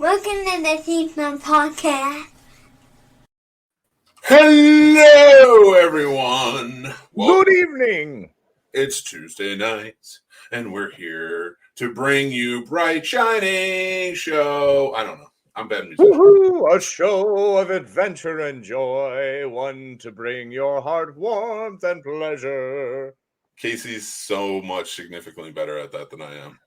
Welcome to the Scene Snobs podcast. Hello, everyone. Good evening. It's Tuesday night, and we're here to bring you bright, shining show. I don't know. I'm bad music. Woohoo! A show of adventure and joy, one to bring your heart warmth and pleasure. Casey's so much significantly better at that than I am.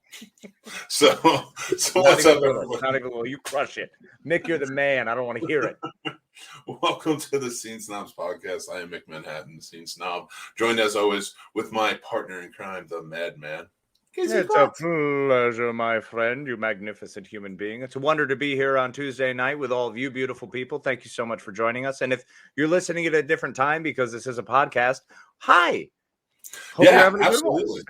So Not what's even up, little, everyone? not even little. You crush it. Mick, you're the man. I don't want to hear it. Welcome to the Scene Snobs podcast. I am Mick Manhattan, the Scene Snob, joined as always with my partner in crime, the Madman. Casey It's Fox. a pleasure, my friend, you magnificent human being. It's a wonder to be here on Tuesday night with all of you beautiful people. Thank you so much for joining us. And if you're listening at a different time because this is a podcast, hi. Hope you're Yeah, having a good absolutely.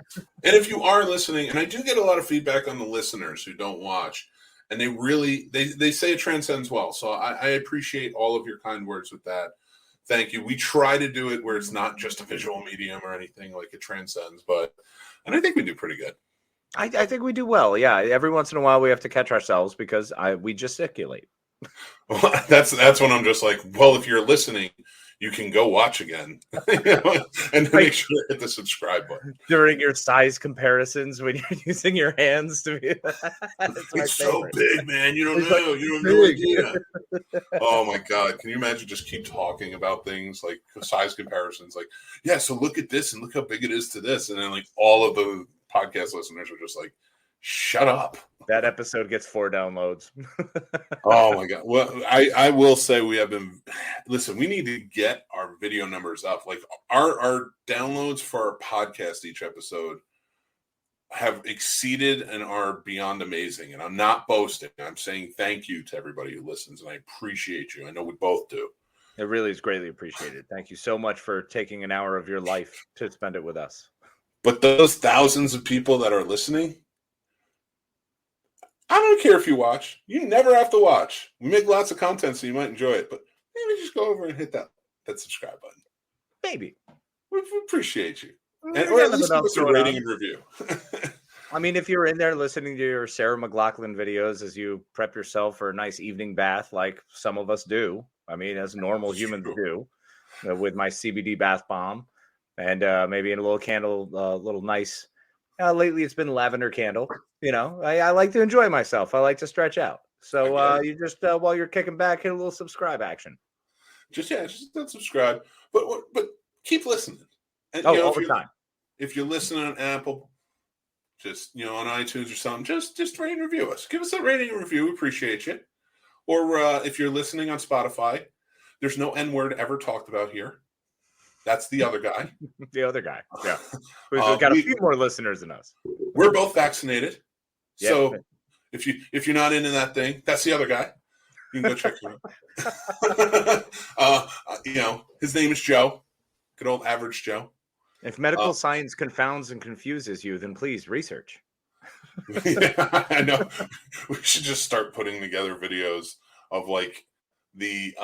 And if you are listening, and I do get a lot of feedback on the listeners who don't watch, and they really they say it transcends well. So I appreciate all of your kind words with that. Thank you. We try to do it where it's not just a visual medium or anything, like it transcends, and I think we do pretty good. I think we do well. Yeah, every once in a while we have to catch ourselves because we gesticulate. Well, that's when I'm just like, well, if you're listening, you can go watch again, and make sure to hit the subscribe button. During your size comparisons when you're using your hands to be It's so big, man. You don't know. You have no idea. Oh my God. Can you imagine just keep talking about things like size comparisons? Like, yeah, so look at this and look how big it is to this. And then like all of the podcast listeners are just like, shut up. That episode gets 4 downloads. Oh my God. Well, I will say we have been, listen, we need to get our video numbers up. Like our downloads for our podcast each episode have exceeded and are beyond amazing. And I'm not boasting. I'm saying thank you to everybody who listens, and I appreciate you. I know we both do. It really is greatly appreciated. Thank you so much for taking an hour of your life to spend it with us. But those thousands of people that are listening, I don't care if you watch. You never have to watch. We make lots of content, so you might enjoy it. But maybe just go over and hit that subscribe button. Maybe. We appreciate you. And, or at least give us a rating and review. I mean, if you're in there listening to your Sarah McLachlan videos as you prep yourself for a nice evening bath, like some of us do, I mean, as normal humans do, with my CBD bath bomb and maybe in a little candle, little nice. Lately, it's been lavender candle. You know, I like to enjoy myself. I like to stretch out. So you just while you're kicking back, hit a little subscribe action. Just subscribe, but keep listening. And, all the time. If you're listening on Apple, just on iTunes or something, just rate and review us. Give us a rating and review. We appreciate you. Or if you're listening on Spotify, there's no N word ever talked about here. That's the other guy. The other guy. Yeah. We've got a few more listeners than us. We're both vaccinated. Yeah. So if you're not into that thing, that's the other guy. You can go check him out. His name is Joe. Good old average Joe. If medical science confounds and confuses you, then please research. Yeah, I know. We should just start putting together videos of like the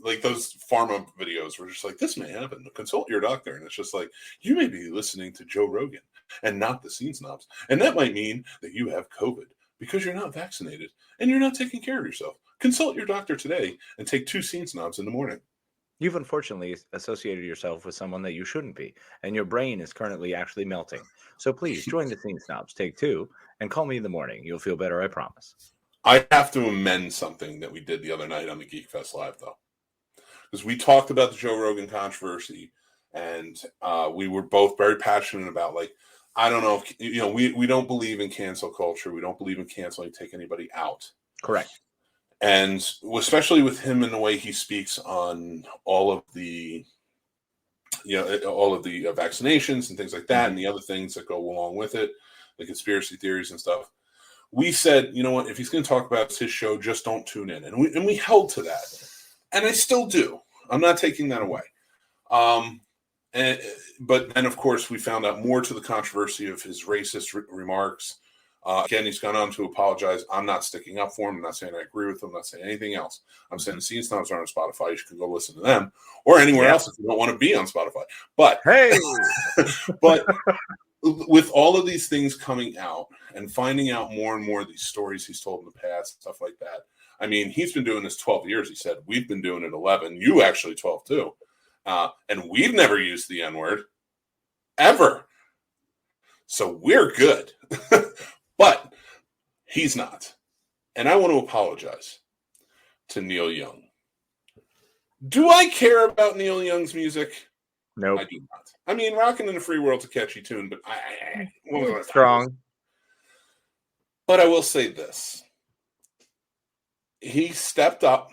like those pharma videos where just like, this may happen, consult your doctor. And it's just like, you may be listening to Joe Rogan and not the Scene Snobs. And that might mean that you have COVID because you're not vaccinated and you're not taking care of yourself. Consult your doctor today and take 2 Scene Snobs in the morning. You've unfortunately associated yourself with someone that you shouldn't be, and your brain is currently actually melting. So please join the Scene Snobs, take 2, and call me in the morning. You'll feel better, I promise. I have to amend something that we did the other night on the Geek Fest Live, though, because we talked about the Joe Rogan controversy, and we were both very passionate about, like, I don't know if, we don't believe in cancel culture. We don't believe in canceling, take anybody out. Correct. And especially with him and the way he speaks on all of the, vaccinations and things like that, and the other things that go along with it, the conspiracy theories and stuff. We said, you know what, if he's going to talk about his show, just don't tune in. And we held to that. And I still do. I'm not taking that away. But then, of course, we found out more to the controversy of his racist remarks. Again, he's gone on to apologize. I'm not sticking up for him. I'm not saying I agree with him. I'm not saying anything else. I'm saying the Scene Snobs are on Spotify. You can go listen to them or anywhere else if you don't want to be on Spotify. But Hey, but with all of these things coming out and finding out more and more of these stories he's told in the past, stuff like that. I mean, he's been doing this 12 years. He said, we've been doing it 11. You actually 12 too. And we've never used the N-word ever. So we're good. But he's not. And I want to apologize to Neil Young. Do I care about Neil Young's music? nope. I do not. I mean, Rockin' in a Free World's a catchy tune, but when was the last time? Strong. But I will say this. He stepped up.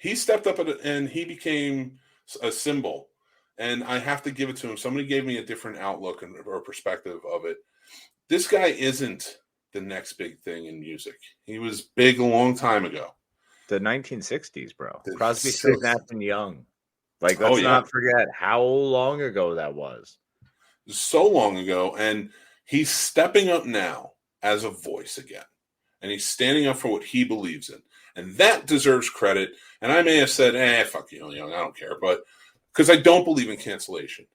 And he became a symbol. And I have to give it to him. Somebody gave me a different outlook or perspective of it. This guy isn't the next big thing in music. He was big a long time ago. The 1960s, bro. The Crosby, 60s. Stills, Nash and Young. Like, let's not forget how long ago that was. So long ago. And he's stepping up now as a voice again. And he's standing up for what he believes in. And that deserves credit. And I may have said, fuck you, Young, I don't care. But because I don't believe in cancellation.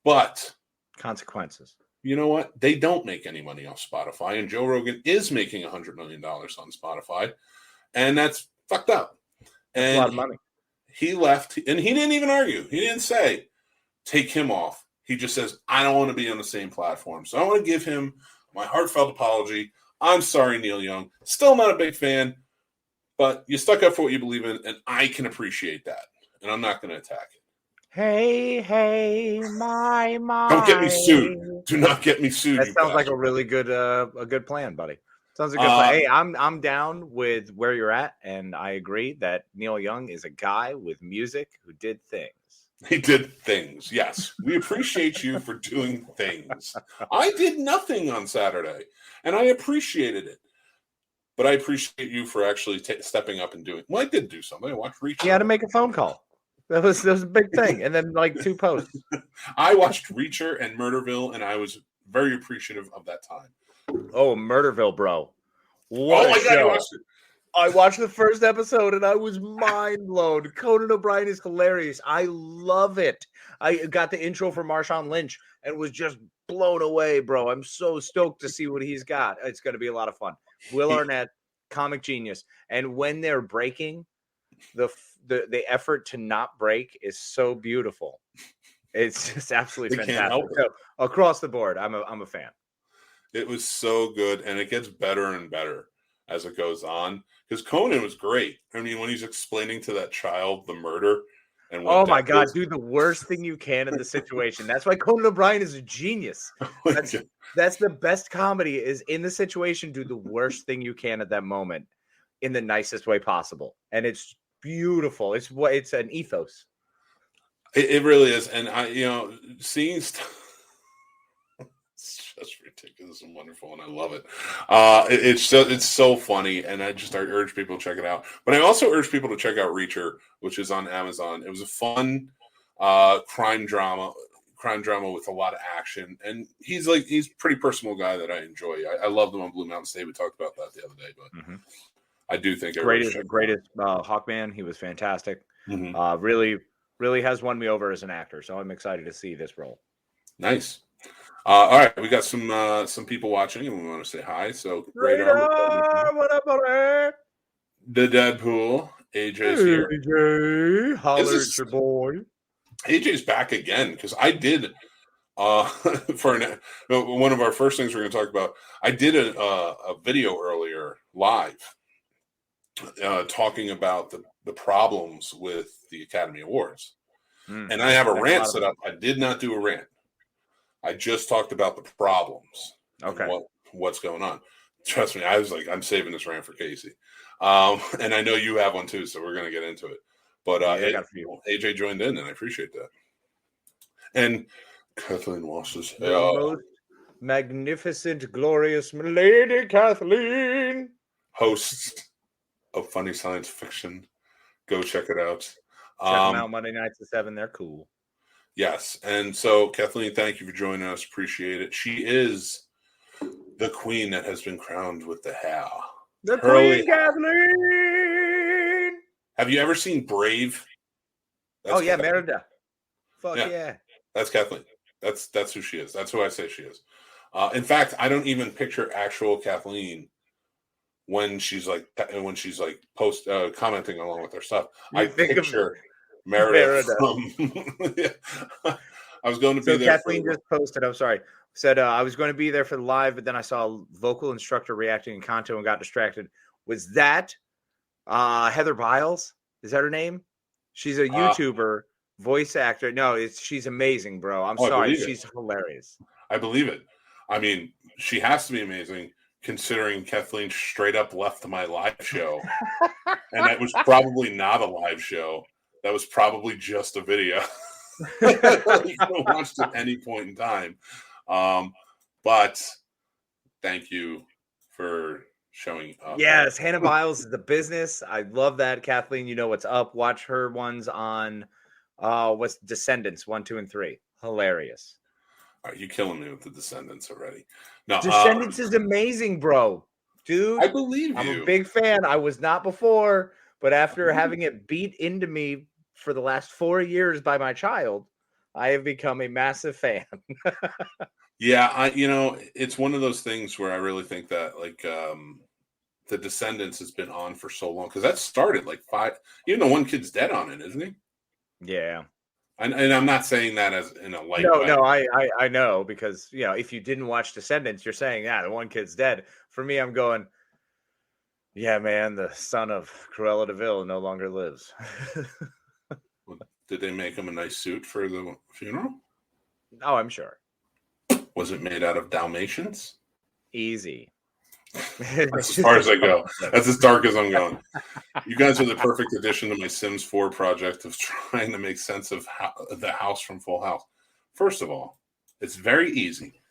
But consequences. You know what? They don't make any money off Spotify. And Joe Rogan is making $100 million on Spotify. And that's fucked up. And a lot of money. He left. And he didn't even argue. He didn't say, take him off. He just says, I don't want to be on the same platform. So I want to give him my heartfelt apology. I'm sorry, Neil Young. Still not a big fan. But you stuck up for what you believe in, and I can appreciate that. And I'm not going to attack it. Hey, my. Don't get me sued. Do not get me sued. That sounds like a really good plan, buddy. Sounds like a good plan. Hey, I'm down with where you're at, and I agree that Neil Young is a guy with music who did things. He did things, yes. We appreciate you for doing things. I did nothing on Saturday, and I appreciated it. But I appreciate you for actually stepping up and doing. Well, I did do something. I watched Reacher. He had to make a phone call. That was a big thing, and then like 2 posts. I watched Reacher and Murderville, and I was very appreciative of that time. Oh, Murderville, bro! What my God, you watched it. I watched the first episode, and I was mind blown. Conan O'Brien is hilarious. I love it. I got the intro from Marshawn Lynch and was just blown away, bro. I'm so stoked to see what he's got. It's going to be a lot of fun. Will Arnett, comic genius, and when they're breaking, the effort to not break is so beautiful. It's just absolutely fantastic. So, across the board, I'm a fan. It was so good, and it gets better and better as it goes on. Because Conan was great. I mean, when he's explaining to that child the murder. And oh my God, do the worst thing you can in the situation. That's why Conan O'Brien is a genius. That's the best comedy is in the situation, do the worst thing you can at that moment in the nicest way possible. And it's beautiful. It's an ethos. It really is. And seeing stuff, it's just ridiculous and wonderful, and I love it. It's so funny, and I urge people to check it out. But I also urge people to check out Reacher, which is on Amazon. It was a fun crime drama with a lot of action, and he's a pretty personal guy that I enjoy. I love them on Blue Mountain State. We talked about that the other day, but I do think greatest Hawkman. He was fantastic. Really, really has won me over as an actor. So I'm excited to see this role. Nice. All right, we got some people watching, and we want to say hi. So, Radar, what up, buddy? The Deadpool, AJ's here. AJ, holler at your boy. AJ's back again because I did for one of our first things we're going to talk about. I did a video earlier live talking about the problems with the Academy Awards, and I have a rant set up. I did not do a rant. I just talked about the problems. Okay. What's going on? Trust me, I was like, I'm saving this rant for Casey. And I know you have one too, so we're going to get into it. But AJ joined in, and I appreciate that. And Kathleen Walsh's most magnificent, glorious Lady Kathleen. Hosts of Funny Science Fiction. Go check it out. Check them out Monday nights at 7. They're cool. Yes. And so, Kathleen, thank you for joining us. Appreciate it. She is The queen that has been crowned with the hair. The Curly Queen hair. Kathleen. Have you ever seen Brave? Oh yeah, Kathleen. Merida. Fuck Yeah. yeah. That's Kathleen. That's who she is. That's who I say she is. In fact, I don't even picture actual Kathleen when she's like commenting along with her stuff. I picture Merida from. Yeah. I was going to be there. Kathleen just posted. I'm sorry. Said I was going to be there for the live, but then I saw a vocal instructor reacting in Kanto and got distracted. Was that Heather Biles? Is that her name? She's a YouTuber, voice actor. No, she's amazing, bro. I'm sorry. She's hilarious. I believe it. I mean, she has to be amazing considering Kathleen straight up left my live show. And that was probably not a live show. That was probably just a video. You can watch it at any point in time. But thank you for showing up. Yes, Hannah Biles is the business. I love that. Kathleen, you know what's up. Watch her ones on what's Descendants 1, 2, and 3. Hilarious. All right, you're killing me with the Descendants already. No, Descendants is amazing, bro. Dude, I believe you. I'm a big fan. I was not before, but after having it beat into me for the last 4 years by my child, I have become a massive fan. Yeah, it's one of those things where I really think that the Descendants has been on for so long because that started like 5. Even though one kid's dead on it, isn't he? Yeah. And I'm not saying that as in a light way. No, I know because if you didn't watch Descendants, you're saying the one kid's dead. For me, I'm going, yeah, man, the son of Cruella de Vil no longer lives. Did they make him a nice suit for the funeral? Oh, I'm sure. Was it made out of Dalmatians? Easy. That's as far as I go. That's as dark as I'm going. You guys are the perfect addition to my Sims 4 project of trying to make sense of the house from Full House. First of all, it's very easy.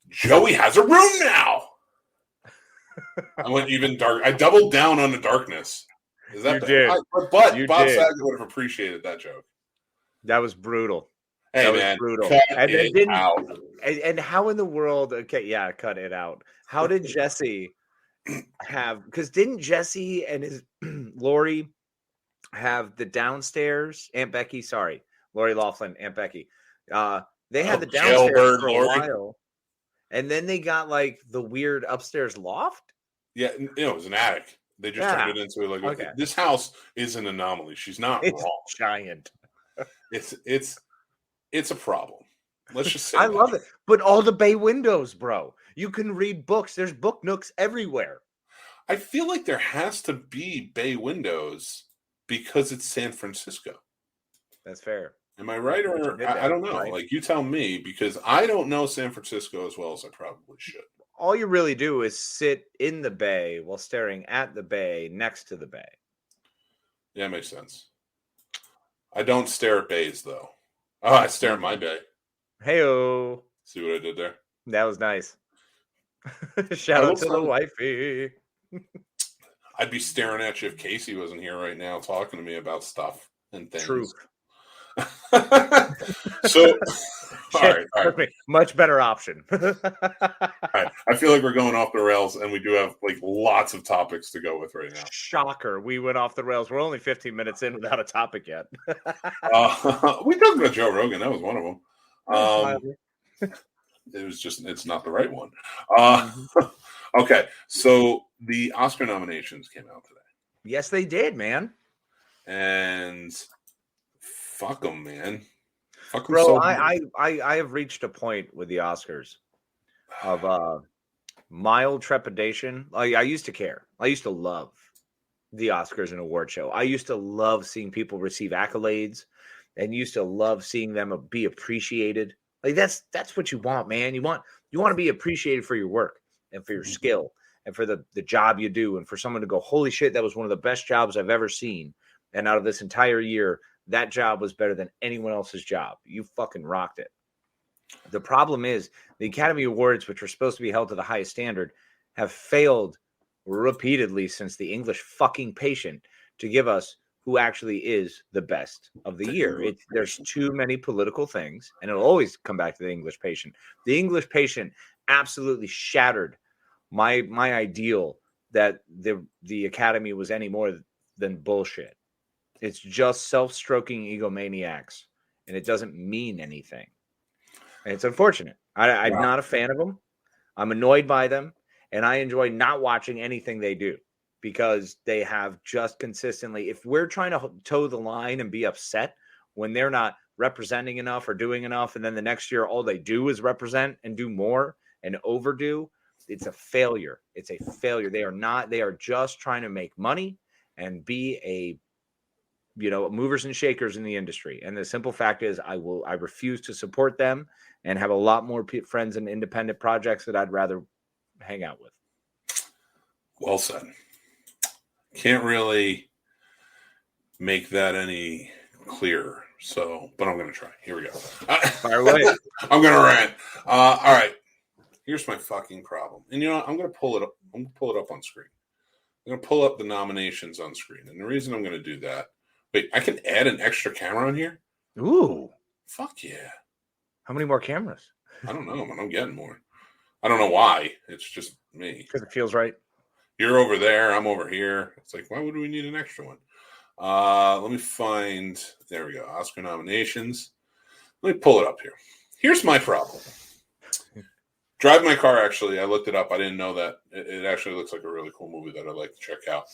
Joey has a room now. I went even dark. I doubled down on the darkness. Is that you did? But Bob Saget would have appreciated that joke. That was brutal. Hey, that man, was brutal. Cut and it then out. And how in the world? Okay, yeah, cut it out. How did Jesse have? Because didn't Jesse and his Lori have the downstairs? Aunt Becky, sorry, Lori Loughlin, Aunt Becky. They had the downstairs for a while, and then they got like the weird upstairs loft. Yeah, it was an attic. They just turned it into like okay. This house is an anomaly. She's not wrong. Giant. It's a problem. Let's just say I love it. But all the bay windows, bro. You can read books. There's book nooks everywhere. I feel like there has to be bay windows because it's San Francisco. That's fair. Am I right? Or I don't know. Right? Like you tell me because I don't know San Francisco as well as I probably should. All you really do is sit in the bay while staring at the bay next to the bay. Yeah, it makes sense. I don't stare at bays though. Oh, I stare at my bay. Hey-o. See what I did there? That was nice. Shout out to the wifey. I'd be staring at you if Casey wasn't here right now talking to me about stuff and things. True. So, all right. Much better option. All right. I feel like we're going off the rails, and we do have like lots of topics to go with right now. Shocker. We went off the rails. We're only 15 minutes in without a topic yet. We talked about Joe Rogan. That was one of them. It's not the right one. Okay. So the Oscar nominations came out today. Yes, they did, man. And fuck them, man. Fuck them. Bro, so I have reached a point with the Oscars of mild trepidation. I used to care. I used to love the Oscars and award show. I used to love seeing people receive accolades and used to love seeing them be appreciated. Like that's what you want, man. You want to be appreciated for your work and for your skill and for the job you do and for someone to go, holy shit, that was one of the best jobs I've ever seen. And out of this entire year, that job was better than anyone else's job. You fucking rocked it. The problem is the Academy Awards, which are supposed to be held to the highest standard, have failed repeatedly since the English fucking patient to give us who actually is the best of the year. There's too many political things, and it'll always come back to the English patient. The English patient absolutely shattered my ideal that the Academy was any more than bullshit. It's just self-stroking egomaniacs, and it doesn't mean anything. And it's unfortunate. I'm Wow. not a fan of them. I'm annoyed by them, and I enjoy not watching anything they do because they have just consistently, if we're trying to toe the line and be upset when they're not representing enough or doing enough, and then the next year all they do is represent and do more and overdo, it's a failure. It's a failure. They are just trying to make money and be a movers and shakers in the industry. And the simple fact is I refuse to support them and have a lot more friends in independent projects that I'd rather hang out with. Well said. Can't really make that any clearer. So, but I'm going to try. Here we go. Fire away. I'm going to rant. All right. Here's my fucking problem. And I'm going to pull it up. I'm going to pull it up on screen. I'm going to pull up the nominations on screen. And the reason I'm going to do that, wait, I can add an extra camera on here? Ooh. Fuck yeah. How many more cameras? I don't know, man. I'm getting more. I don't know why. It's just me. Because it feels right. You're over there. I'm over here. It's like, why would we need an extra one? Let me find. There we go. Oscar nominations. Let me pull it up here. Here's my problem. Drive My Car, actually, I looked it up. I didn't know that. It actually looks like a really cool movie that I'd like to check out.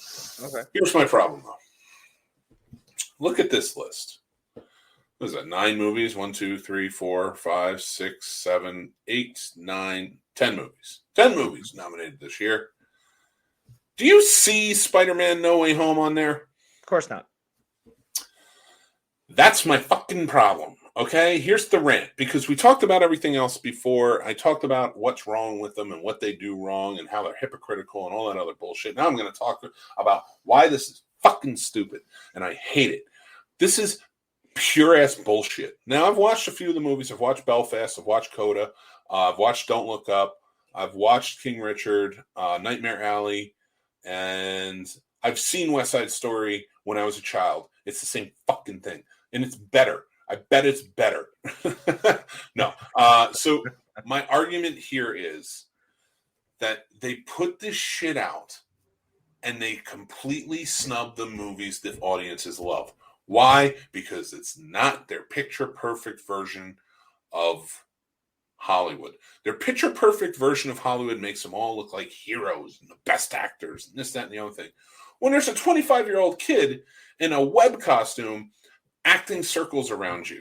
Okay. Here's my problem, though. Look at this list. What is that? 9 movies? 1, 2, 3, 4, 5, 6, 7, 8, 9, 10 movies. 10 movies nominated this year. Do you see Spider-Man No Way Home on there? Of course not. That's my fucking problem. Okay, here's the rant, because we talked about everything else before. I talked about what's wrong with them and what they do wrong and how they're hypocritical and all that other bullshit. Now I'm going to talk about why this is fucking stupid, and I hate it. This is pure-ass bullshit. Now, I've watched a few of the movies. I've watched Belfast. I've watched Coda. I've watched Don't Look Up. I've watched King Richard, Nightmare Alley, and I've seen West Side Story when I was a child. It's the same fucking thing, and it's better. I bet it's better. No. So my argument here is that they put this shit out and they completely snub the movies that audiences love. Why? Because it's not their picture-perfect version of Hollywood. Their picture-perfect version of Hollywood makes them all look like heroes and the best actors and this, that, and the other thing. When there's a 25-year-old kid in a web costume acting circles around you.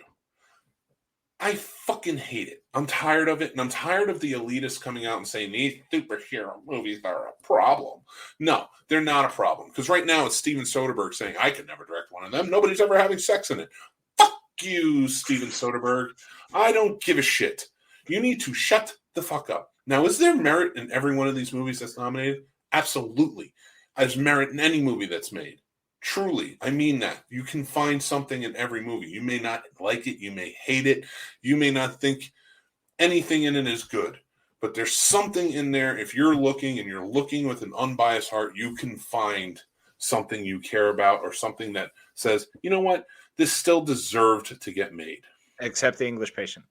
I fucking hate it. I'm tired of it, and I'm tired of the elitists coming out and saying these superhero movies are a problem. No, they're not a problem. Because right now it's Steven Soderbergh saying, I could never direct one of them. Nobody's ever having sex in it. Fuck you, Steven Soderbergh. I don't give a shit. You need to shut the fuck up. Now, is there merit in every one of these movies that's nominated? Absolutely. There's merit in any movie that's made. Truly, I mean that. You can find something in every movie. You may not like it. You may hate it. You may not think anything in it is good. But there's something in there. If you're looking and you're looking with an unbiased heart, you can find something you care about or something that says, you know what? This still deserved to get made. Except The English Patient.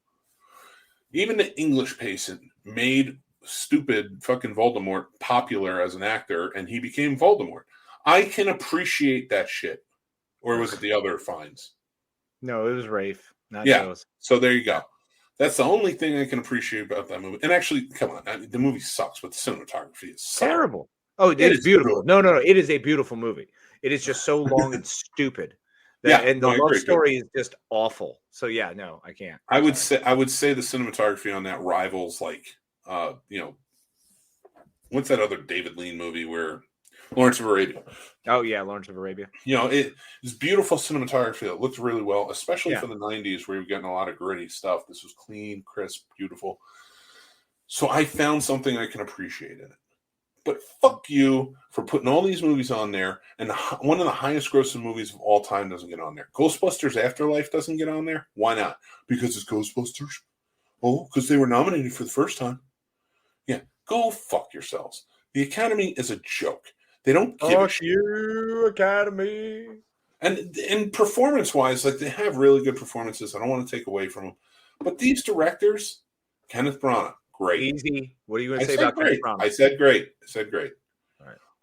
Even The English Patient made stupid fucking Voldemort popular as an actor, and he became Voldemort. I can appreciate that shit. Or was it the other Fiennes? No, it was Rafe. Not yeah. those. So there you go. That's the only thing I can appreciate about that movie. And actually, come on, the movie sucks, but the cinematography is terrible. Oh, it is beautiful. No. It is a beautiful movie. It is just so long and stupid. And the love story is just awful. So yeah, no, I can't. I would say the cinematography on that rivals what's that other David Lean movie where Lawrence of Arabia. Oh, yeah, Lawrence of Arabia. It's beautiful cinematography that looked really well, especially for the 90s where you're getting a lot of gritty stuff. This was clean, crisp, beautiful. So I found something I can appreciate in it. But fuck you for putting all these movies on there, and one of the highest grossing movies of all time doesn't get on there. Ghostbusters Afterlife doesn't get on there? Why not? Because it's Ghostbusters? Oh, because they were nominated for the first time. Yeah, go fuck yourselves. The Academy is a joke. They don't give a shit. You, Academy. And performance-wise, like, they have really good performances. I don't want to take away from them. But these directors, Kenneth Branagh, great. Easy. What are you going I to say said about Ken great. Promise? I said great. I said great.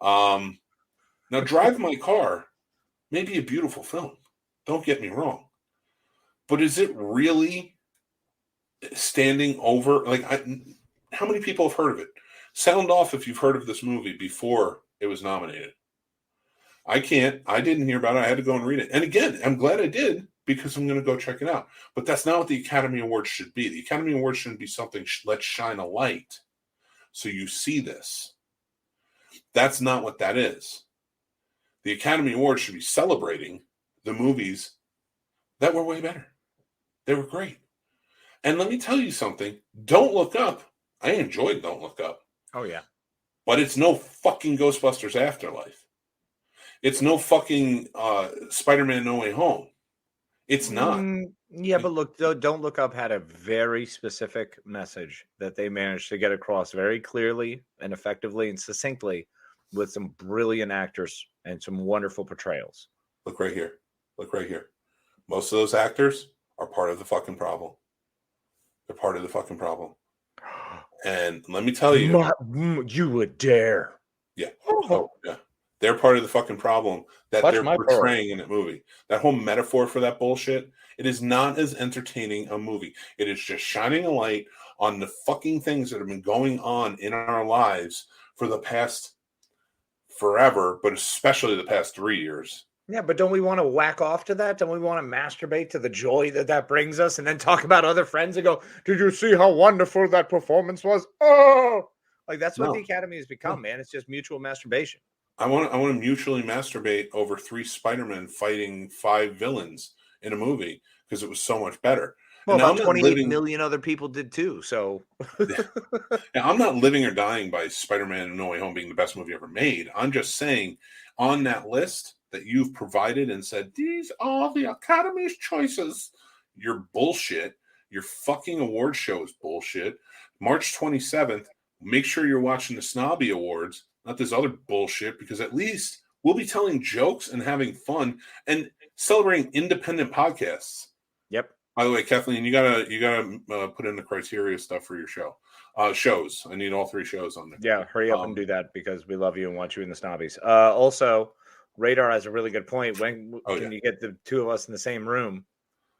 All right. Now, Drive My Car may be a beautiful film. Don't get me wrong. But is it really standing over? Like, how many people have heard of it? Sound off if you've heard of this movie before it was nominated. I can't. I didn't hear about it. I had to go and read it. And again, I'm glad I did because I'm going to go check it out. But that's not what the Academy Awards should be. The Academy Awards shouldn't be something, let's shine a light so you see this. That's not what that is. The Academy Awards should be celebrating the movies that were way better. They were great. And let me tell you something. Don't Look Up. I enjoyed Don't Look Up. Oh, yeah. But it's no fucking Ghostbusters Afterlife. It's no fucking Spider-Man No Way Home. It's not. Yeah, but look, Don't Look Up had a very specific message that they managed to get across very clearly and effectively and succinctly with some brilliant actors and some wonderful portrayals. Look right here. Look right here. Most of those actors are part of the fucking problem. They're part of the fucking problem. And let me tell you. You would dare. Yeah. Oh, yeah. They're part of the fucking problem that they're portraying in that movie. That whole metaphor for that bullshit, it is not as entertaining a movie. It is just shining a light on the fucking things that have been going on in our lives for the past forever, but especially the past 3 years. Yeah, but don't we want to whack off to that? Don't we want to masturbate to the joy that brings us and then talk about other friends and go, did you see how wonderful that performance was? Oh, like that's what the Academy has become, man. It's just mutual masturbation. I want to mutually masturbate over 3 Spider-Men fighting 5 villains in a movie because it was so much better. Well, about 28 million other people did too. So now, I'm not living or dying by Spider-Man No Way Home being the best movie ever made. I'm just saying on that list that you've provided and said, these are the Academy's choices. You're bullshit. Your fucking award show is bullshit. March 27th, make sure you're watching the Snobby Awards, not this other bullshit, because at least we'll be telling jokes and having fun and celebrating independent podcasts. Yep. By the way, Kathleen, you gotta put in the criteria stuff for your show. Shows. I need all 3 shows on there. Yeah, hurry up and do that because we love you and want you in the Snobbies. Also, Radar has a really good point. When can you get the 2 of us in the same room?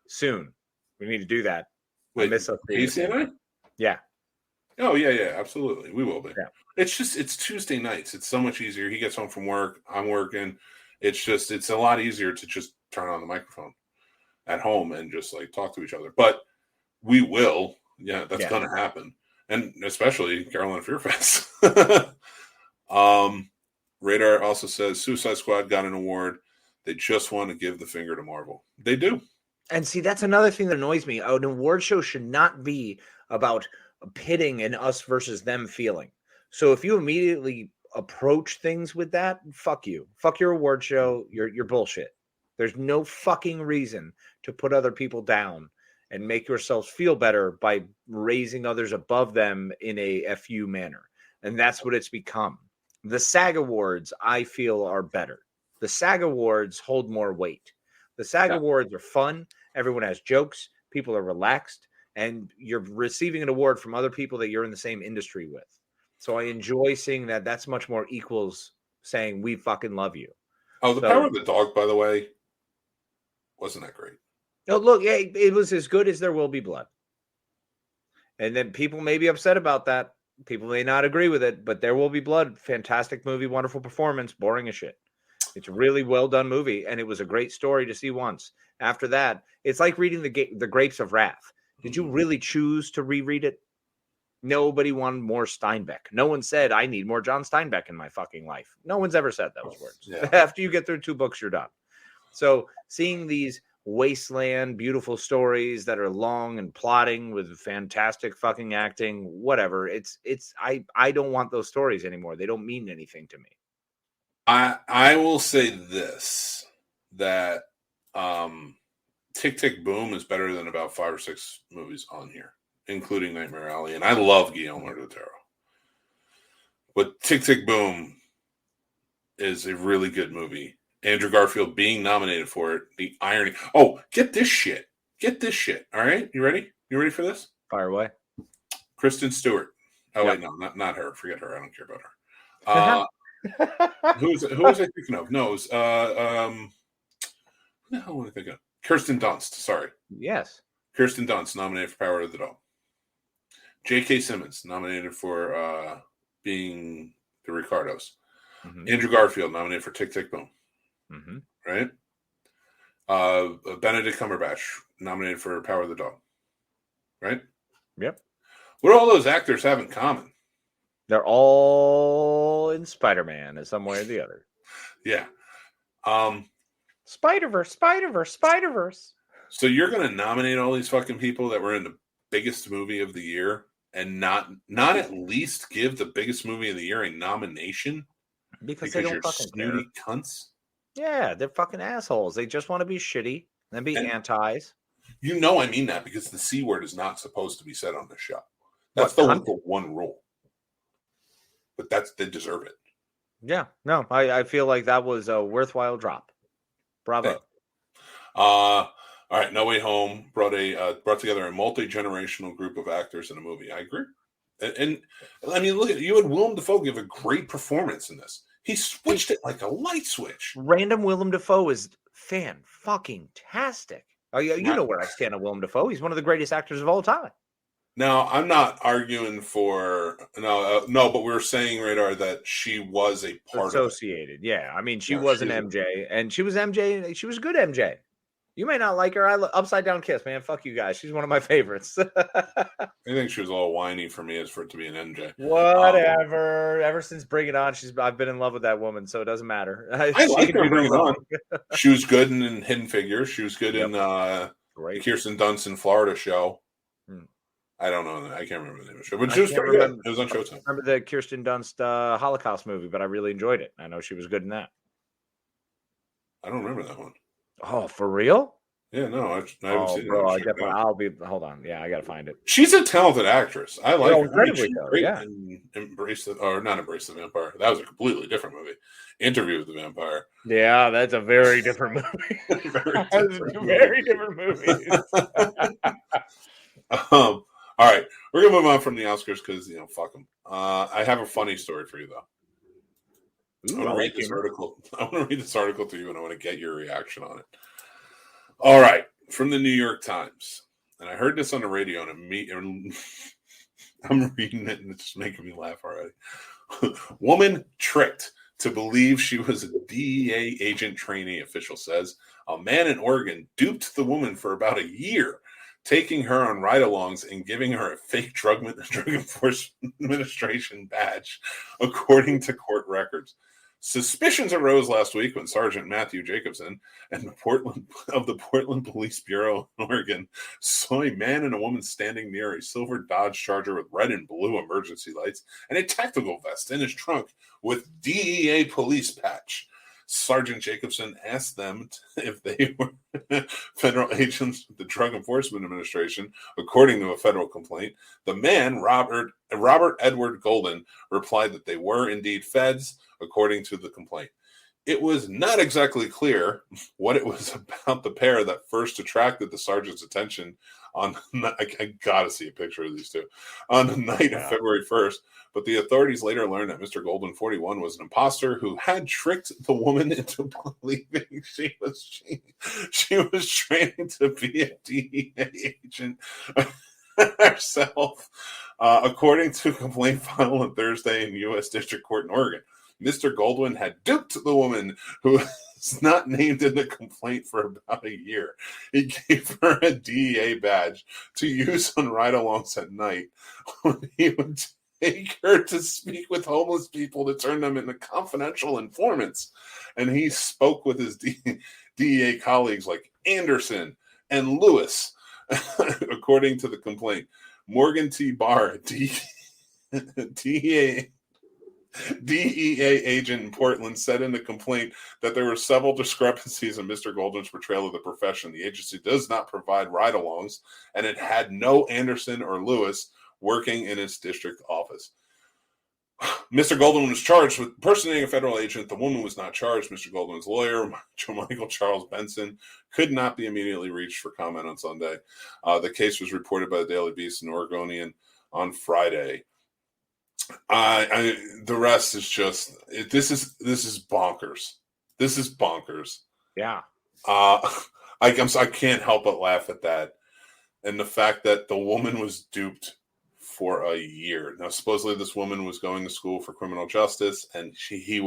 Soon. We need to do that. Wait, I miss us. Casey and I? Yeah. Oh, yeah, absolutely. We will be. Yeah. It's Tuesday nights. It's so much easier. He gets home from work. I'm working. It's a lot easier to just turn on the microphone at home and just like talk to each other. But we will. Yeah, that's going to happen. And especially Carolina Fear Fest. Radar also says Suicide Squad got an award. They just want to give the finger to Marvel. They do. And see, that's another thing that annoys me. An award show should not be about pitting an us versus them feeling. So if you immediately approach things with that, fuck you. Fuck your award show. You're bullshit. There's no fucking reason to put other people down and make yourselves feel better by raising others above them in a FU manner. And that's what it's become. The SAG Awards, I feel, are better. The SAG Awards hold more weight. The SAG Awards are fun. Everyone has jokes. People are relaxed. And you're receiving an award from other people that you're in the same industry with. So I enjoy seeing that. That's much more equals saying, we fucking love you. Oh, the Power of the Dog, by the way, wasn't that great. No, look, it was as good as There Will Be Blood. And then people may be upset about that. People may not agree with it, but There Will Be Blood, fantastic movie, wonderful performance, boring as shit. It's a really well done movie, and it was a great story to see once. After that, it's like reading the Grapes of Wrath. Did you really choose to reread it? Nobody wanted more Steinbeck. No one said, I need more John Steinbeck in my fucking life. No one's ever said those words. Yeah. After you get through 2 books, you're done. So seeing these wasteland, beautiful stories that are long and plotting with fantastic fucking acting, whatever. I don't want those stories anymore. They don't mean anything to me. I will say this, that Tick, Tick, Boom is better than about 5 or 6 movies on here, including Nightmare Alley. And I love Guillermo del Toro. But Tick, Tick, Boom is a really good movie. Andrew Garfield being nominated for it, the irony. Oh, get this shit. All right? You ready? You ready for this? Fire away. Kristen Stewart. Oh, Yep. wait, no, not her. Forget her. I don't care about her. Who was I thinking of? No, it was, who the hell was I thinking of? Kirsten Dunst. Sorry. Yes. Kirsten Dunst, nominated for Power of the Dog. J.K. Simmons, nominated for being the Ricardos. Mm-hmm. Andrew Garfield, nominated for Tick, Tick, Boom. Mm-hmm. Right? Benedict Cumberbatch, nominated for Power of the Dog. Right? Yep. What do all those actors have in common? They're all in Spider-Man in some way or the other. Yeah. Spider-Verse, Spider-Verse, Spider-Verse. So you're going to nominate all these fucking people that were in the biggest movie of the year and not at least give the biggest movie of the year a nomination? Because they don't you're fucking snooty care. cunts? Yeah, they're fucking assholes. They just want to be shitty and be antis. You know I mean that because the C word is not supposed to be said on the show. That's the one rule. But they deserve it. Yeah, no, I feel like that was a worthwhile drop. Bravo. All right, No Way Home brought together a multi-generational group of actors in a movie. I agree. And I mean, look at you had Willem Dafoe give a great performance in this. He switched it like a light switch. Random Willem Dafoe is fan-fucking-tastic. Oh, yeah, you know where I stand on Willem Dafoe. He's one of the greatest actors of all time. Now, I'm not arguing for no, but we were saying, Radar, that she was a part associated. Of it. Yeah, I mean, she was an MJ, and she was MJ. She was a good MJ. You may not like her. Upside Down Kiss, man. Fuck you guys. She's one of my favorites. I think she was a little whiny for me as for it to be an MJ. Whatever. Ever since Bring It On, I've been in love with that woman, so it doesn't matter. I like her Bring It On. She was good in Hidden Figures. She was good in Kirsten Dunst in Florida show. I don't know. I can't remember the name of the show, but she was pretty good. It was on Showtime. I remember the Kirsten Dunst Holocaust movie, but I really enjoyed it. I know she was good in that. I don't remember that one. Oh, for real? Yeah, no, I haven't seen it. Hold on. Yeah, I gotta find it. She's a talented actress. I like her. Incredibly so. Yeah. Not Embrace the Vampire. That was a completely different movie. Interview with the Vampire. Yeah, that's a very different movie. Very different movie. All right, we're gonna move on from the Oscars because fuck them. I have a funny story for you though. I want to read this article. I want to read this article to you, and I want to get your reaction on it. All right, from the New York Times, and I heard this on the radio, and I'm reading it, and it's just making me laugh already. Woman tricked to believe she was a DEA agent trainee, official says. A man in Oregon duped the woman for about a year, taking her on ride-alongs and giving her a fake Drug Enforcement Administration badge, according to court records. Suspicions arose last week when Sergeant Matthew Jacobson of the Portland Police Bureau in Oregon saw a man and a woman standing near a silver Dodge Charger with red and blue emergency lights and a tactical vest in his trunk with DEA police patch. Sergeant Jacobson asked them if they were federal agents with the Drug Enforcement Administration, according to a federal complaint. The man, Robert Edward Golden, replied that they were indeed feds, according to the complaint. It was not exactly clear what it was about the pair that first attracted the sergeant's attention I gotta see a picture of these two, on the night of February 1st. But the authorities later learned that Mr. Golden, 41, was an imposter who had tricked the woman into believing she was training to be a DEA agent herself, according to a complaint filed on Thursday in U.S. District Court in Oregon. Mr. Goldwyn had duped the woman who is not named in the complaint for about a year. He gave her a DEA badge to use on ride-alongs at night when he would take her to speak with homeless people to turn them into confidential informants. And he spoke with his DEA colleagues like Anderson and Lewis, according to the complaint. Morgan T. Barr, DEA agent in Portland, said in the complaint that there were several discrepancies in Mr. Golden's portrayal of the profession. The agency does not provide ride-alongs, and it had no Anderson or Lewis working in its district office. Mr. Golden was charged with impersonating a federal agent. The woman was not charged. Mr. Golden's lawyer, Michael Charles Benson, could not be immediately reached for comment on Sunday. The case was reported by the Daily Beast and Oregonian. on Friday. The rest is just this is bonkers. This is bonkers. Yeah. I can't help but laugh at that, and the fact that the woman was duped for a year. Now, supposedly this woman was going to school for criminal justice, and he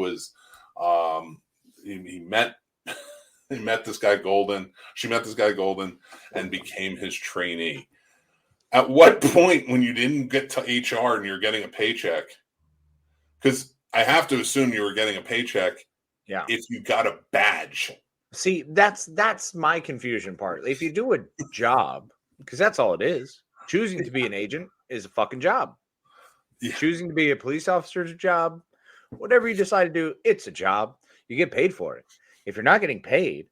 met he met this guy Golden. She met this guy Golden and became his trainee. At what point, when you didn't get to HR and you're getting a paycheck, because I have to assume you were getting a paycheck, if you got a badge. See, that's my confusion part. If you do a job, because that's all it is, choosing to be an agent is a fucking job. Yeah. Choosing to be a police officer is a job. Whatever you decide to do, it's a job. You get paid for it. If you're not getting paid,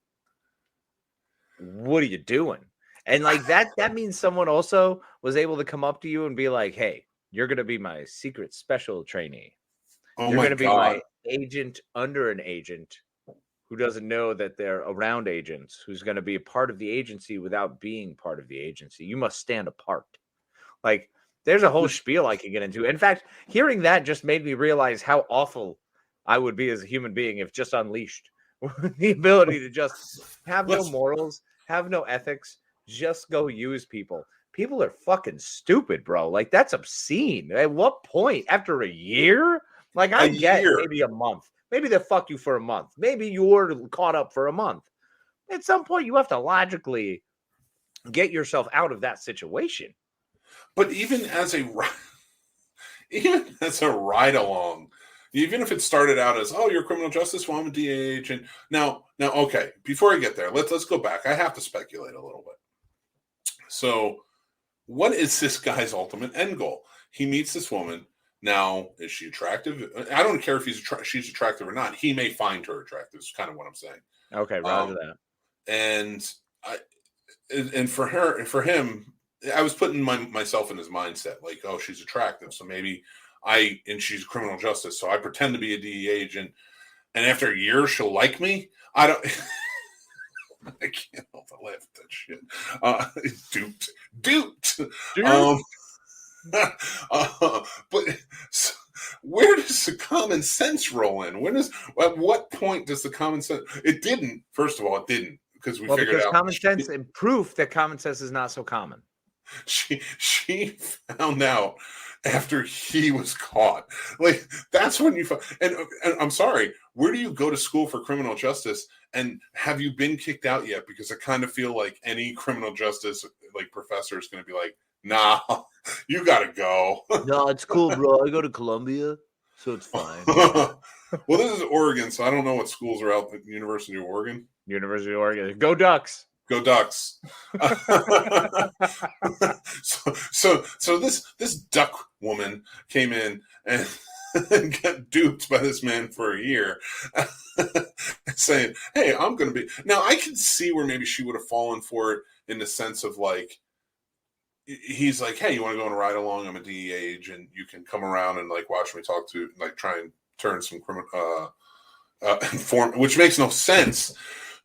what are you doing? And like that means someone also was able to come up to you and be like, hey, you're going to be my secret special trainee. Oh, you're going to be God. my agent under an agent who doesn't know that they're around agents, who's going to be a part of the agency without being part of the agency. You must stand apart. Like, there's a whole spiel I could get into. In fact, hearing that just made me realize how awful I would be as a human being if just unleashed. The ability to just have no morals, have no ethics, just go use people. People are fucking stupid, bro. Like, that's obscene. At what point? After a year? Like, I get maybe a month. Maybe they fuck you for a month. Maybe you're caught up for a month. At some point, you have to logically get yourself out of that situation. But even as a ride along, even if it started out as, oh, you're criminal justice, well, I'm a DA agent. Now, okay, before I get there, let's go back. I have to speculate a little bit. So, what is this guy's ultimate end goal? He meets this woman. Now, is she attractive? I don't care if she's attractive or not. He may find her attractive. Is kind of what I'm saying. Okay, roger that. And for him, I was putting myself in his mindset, like, oh, she's attractive, so maybe and she's criminal justice, so I pretend to be a DEA agent, and after a year, she'll like me. I can't help but laugh at that shit. Duped. But so where does the common sense roll in? At what point does the common sense? It didn't. First of all, it didn't, because because common sense and proof that common sense is not so common. She found out after he was caught. Like, that's when you and I'm sorry, where do you go to school for criminal justice, and have you been kicked out yet? Because I kind of feel like any criminal justice like professor is going to be like, nah, you got to go. No, it's cool, bro. I go to Columbia, so it's fine. Well, this is Oregon, so I don't know what schools are out at the University of Oregon. University of Oregon. Go Ducks. Go Ducks. so this duck woman came in and got duped by this man for a year, saying, hey, I'm going to be... Now, I can see where maybe she would have fallen for it in the sense of, like, he's like, hey, you want to go on a ride along? I'm a DEA agent. You can come around and, like, watch me talk to, like, try and turn some criminal... which makes no sense,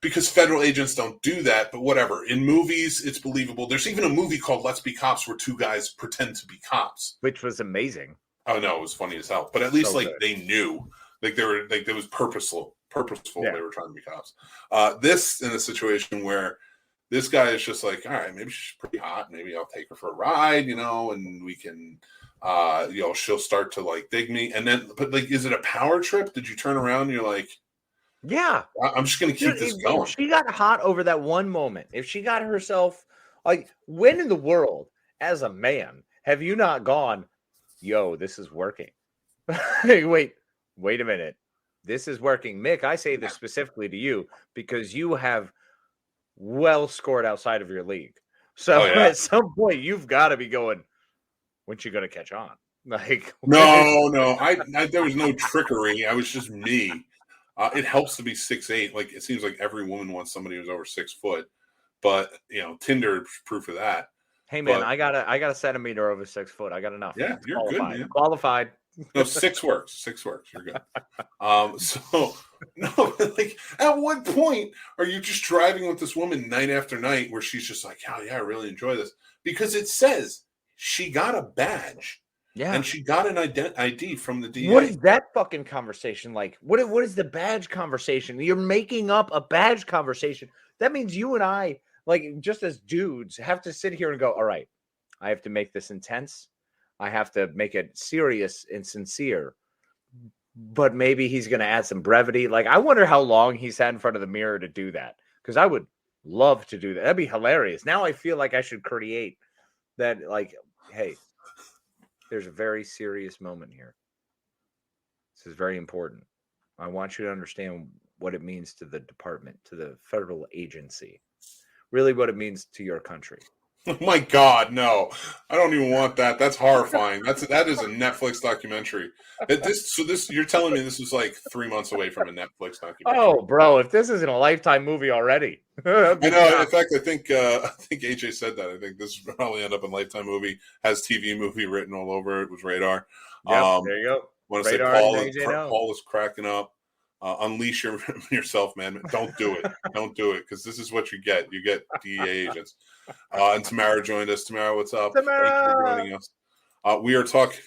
because federal agents don't do that, but whatever. In movies, it's believable. There's even a movie called Let's Be Cops where two guys pretend to be cops. Which was amazing. Oh, no, it was funny as hell. But at least, good. They knew. Like, they were, like, it was purposeful. Yeah. They were trying to be cops. This, in a situation where this guy is just like, all right, maybe she's pretty hot. Maybe I'll take her for a ride, and we can... she'll start to, like, dig me, and then, but, like, is it a power trip? Did you turn around and you're like, yeah, I'm just gonna keep this going? If she got hot over that one moment, if she got herself, like, when in the world, as a man, have you not gone, yo, this is working? Hey, wait a minute, this is working, Mick. I say this specifically to you because you have well scored outside of your league, so at some point you've got to be going, when's she gonna catch on? Like, no, I there was no trickery. I was just me. It helps to be 6'8". Like, it seems like every woman wants somebody who's over 6 foot, but Tinder is proof of that. Hey man, I got a centimeter over 6 foot. I got enough. Yeah, you're qualified. good, man. Qualified. No, 6 works. 6 works. You're good. So no, like, at what point are you just driving with this woman night after night where she's just like, oh yeah, I really enjoy this, because it says she got a badge. Yeah. And she got an ID from the DA. What is that fucking conversation like? What is the badge conversation? You're making up a badge conversation. That means you and I, like, just as dudes, have to sit here and go, all right, I have to make this intense. I have to make it serious and sincere. But maybe he's going to add some brevity. Like, I wonder how long he sat in front of the mirror to do that. Because I would love to do that. That'd be hilarious. Now I feel like I should create that, like, hey, there's a very serious moment here. This is very important. I want you to understand what it means to the department, to the federal agency, really what it means to your country. Oh my God, no! I don't even want that. That's horrifying. That is a Netflix documentary. You're telling me this was like 3 months away from a Netflix documentary? Oh, bro! If this isn't a Lifetime movie already, I know. In fact, I think AJ said that. I think this will probably end up in Lifetime movie. Has TV movie written all over it. Was Radar. Yep, there you go. Want to say Paul is cracking up. Unleash yourself, man. Don't do it. Don't do it, because this is what you get. You get DEA agents. And Tamara joined us. Tamara, what's up? Tamara! Thank you for joining us. We are talking.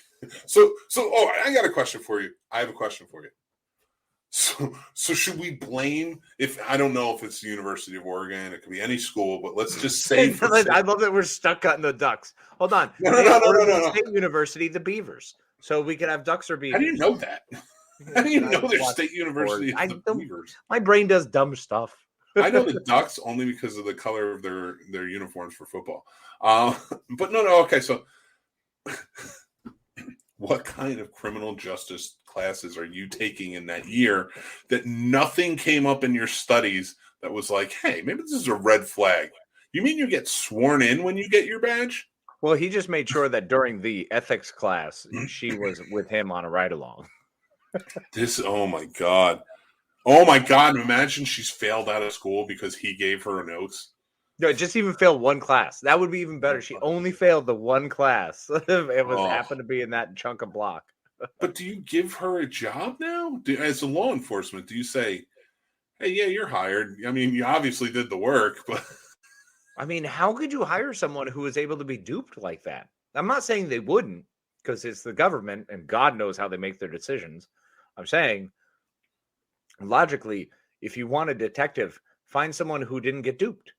So, I got a question for you. I have a question for you. So should we blame, if I don't know if it's the University of Oregon, it could be any school, but let's just say I love that we're stuck cutting the ducks. Hold on. No. State University, the Beavers. So we can have ducks or beavers. How do you know that? How do you know there's State University of the Beavers? My brain does dumb stuff. I know the Ducks only because of the color of their uniforms for football. But no. Okay, so what kind of criminal justice classes are you taking in that year that nothing came up in your studies that was like, hey, maybe this is a red flag? You mean you get sworn in when you get your badge? Well, he just made sure that during the ethics class, she was with him on a ride-along. Oh my God. Imagine she's failed out of school because he gave her notes. No, just even failed one class. That would be even better. She only failed the one class. It was happened to be in that chunk of block. But do you give her a job now? As a law enforcement, do you say, hey, yeah, you're hired? I mean, you obviously did the work, but I mean, how could you hire someone who is able to be duped like that? I'm not saying they wouldn't, because it's the government and God knows how they make their decisions. I'm saying, logically, if you want a detective, find someone who didn't get duped.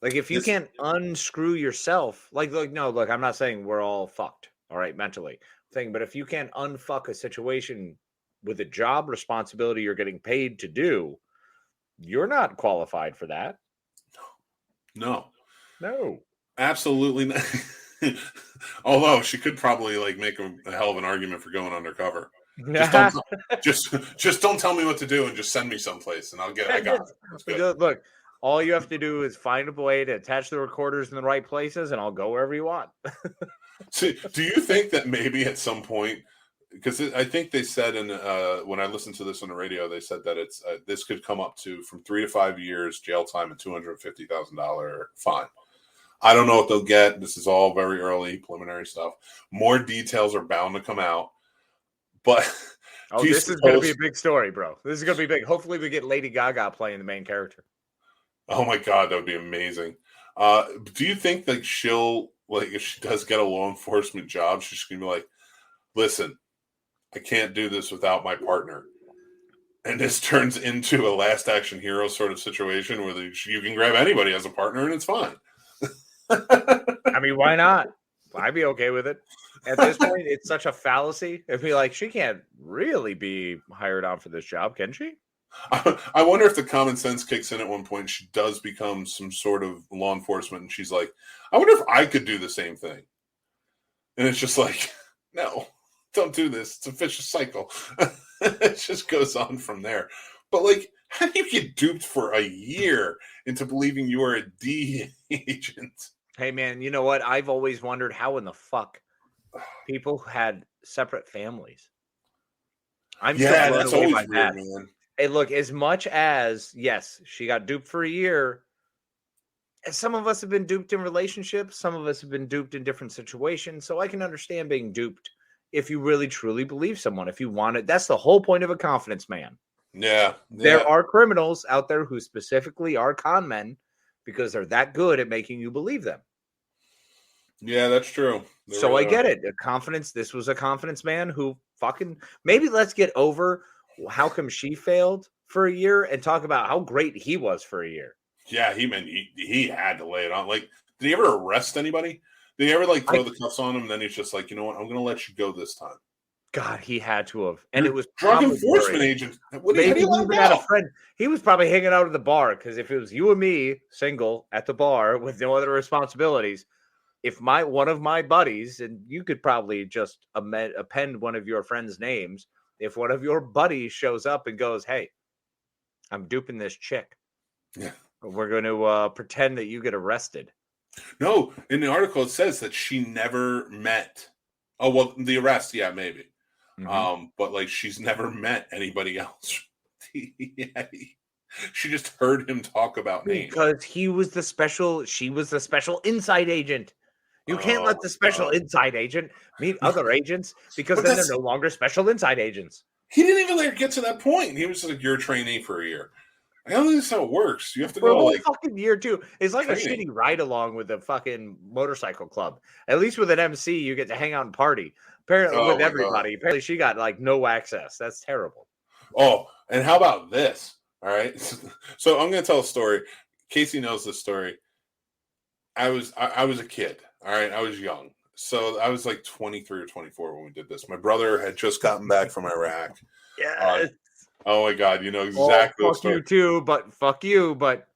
Like, if you can't unscrew yourself, look, I'm not saying we're all fucked, all right, mentally. But if you can't unfuck a situation with a job responsibility you're getting paid to do, you're not qualified for that. No. Absolutely not. Although she could probably make a hell of an argument for going undercover. Just don't tell me what to do and just send me someplace and I got it. Look, all you have to do is find a way to attach the recorders in the right places and I'll go wherever you want. So, do you think that maybe at some point, because I think they said when I listened to this on the radio, they said that it's this could come up to from 3 to 5 years jail time and $250,000 fine. I don't know what they'll get. This is all very early preliminary stuff. More details are bound to come out. But this is going to be a big story, bro. This is going to be big. Hopefully we get Lady Gaga playing the main character. Oh my God, that would be amazing. Do you think that she'll, if she does get a law enforcement job, she's going to be like, listen, I can't do this without my partner. And this turns into a Last Action Hero sort of situation where you can grab anybody as a partner and it's fine. I mean, why not? I'd be okay with it. At this point, it's such a fallacy. It'd be like, she can't really be hired on for this job, can she? I wonder if the common sense kicks in at one point. She does become some sort of law enforcement, and she's like, I wonder if I could do the same thing. And it's just like, no, don't do this. It's a vicious cycle. It just goes on from there. But how do you get duped for a year into believing you are a DEA agent? Hey, man, you know what? I've always wondered how in the fuck people had separate families. That's always weird, man. Hey, look, as much as, yes, she got duped for a year, some of us have been duped in relationships. Some of us have been duped in different situations. So I can understand being duped if you really, truly believe someone. If you want it, that's the whole point of a confidence man. Yeah. There are criminals out there who specifically are con men because they're that good at making you believe them. Yeah, that's true. They So really I get are. it. A confidence. This was a confidence man who fucking maybe let's get over how come she failed for a year and talk about how great he was for a year. Yeah, he had to lay it on. Like, did he ever arrest anybody? Did he ever like throw the cuffs on him? And then he's just like, you know what? I'm going to let you go this time. God, he had to have, and it was Drug probably enforcement agent. Maybe How do he you let him even had a go? friend. He was probably hanging out at the bar because if it was you and me, single at the bar with no other responsibilities, if one of my buddies, and you could probably just append one of your friends' names, if one of your buddies shows up and goes, "Hey, I'm duping this chick. Yeah. We're going to pretend that you get arrested." No, in the article it says that she never met. Oh well, the arrest, yeah, maybe. But like she's never met anybody else. Yeah, she just heard him talk about names Because she was the special inside agent. You can't let the special inside agent meet other agents because But then they're no longer special inside agents. He didn't even like get to that point. He was just like, "You're a trainee for a year." I don't think that's how it works. You have to For a go whole like fucking year too. It's like training. a shitty ride along with a fucking motorcycle club. At least with an MC, you get to hang out and party. Apparently, with everybody. Apparently, she got like no access. That's terrible. Oh, and how about this? All right. So I'm going to tell a story. Casey knows this story. I was a kid. All right. I was young. So I was like 23 or 24 when we did this. My brother had just gotten back from Iraq. Yeah. Oh my God. You know exactly. Fuck you too, but fuck you. But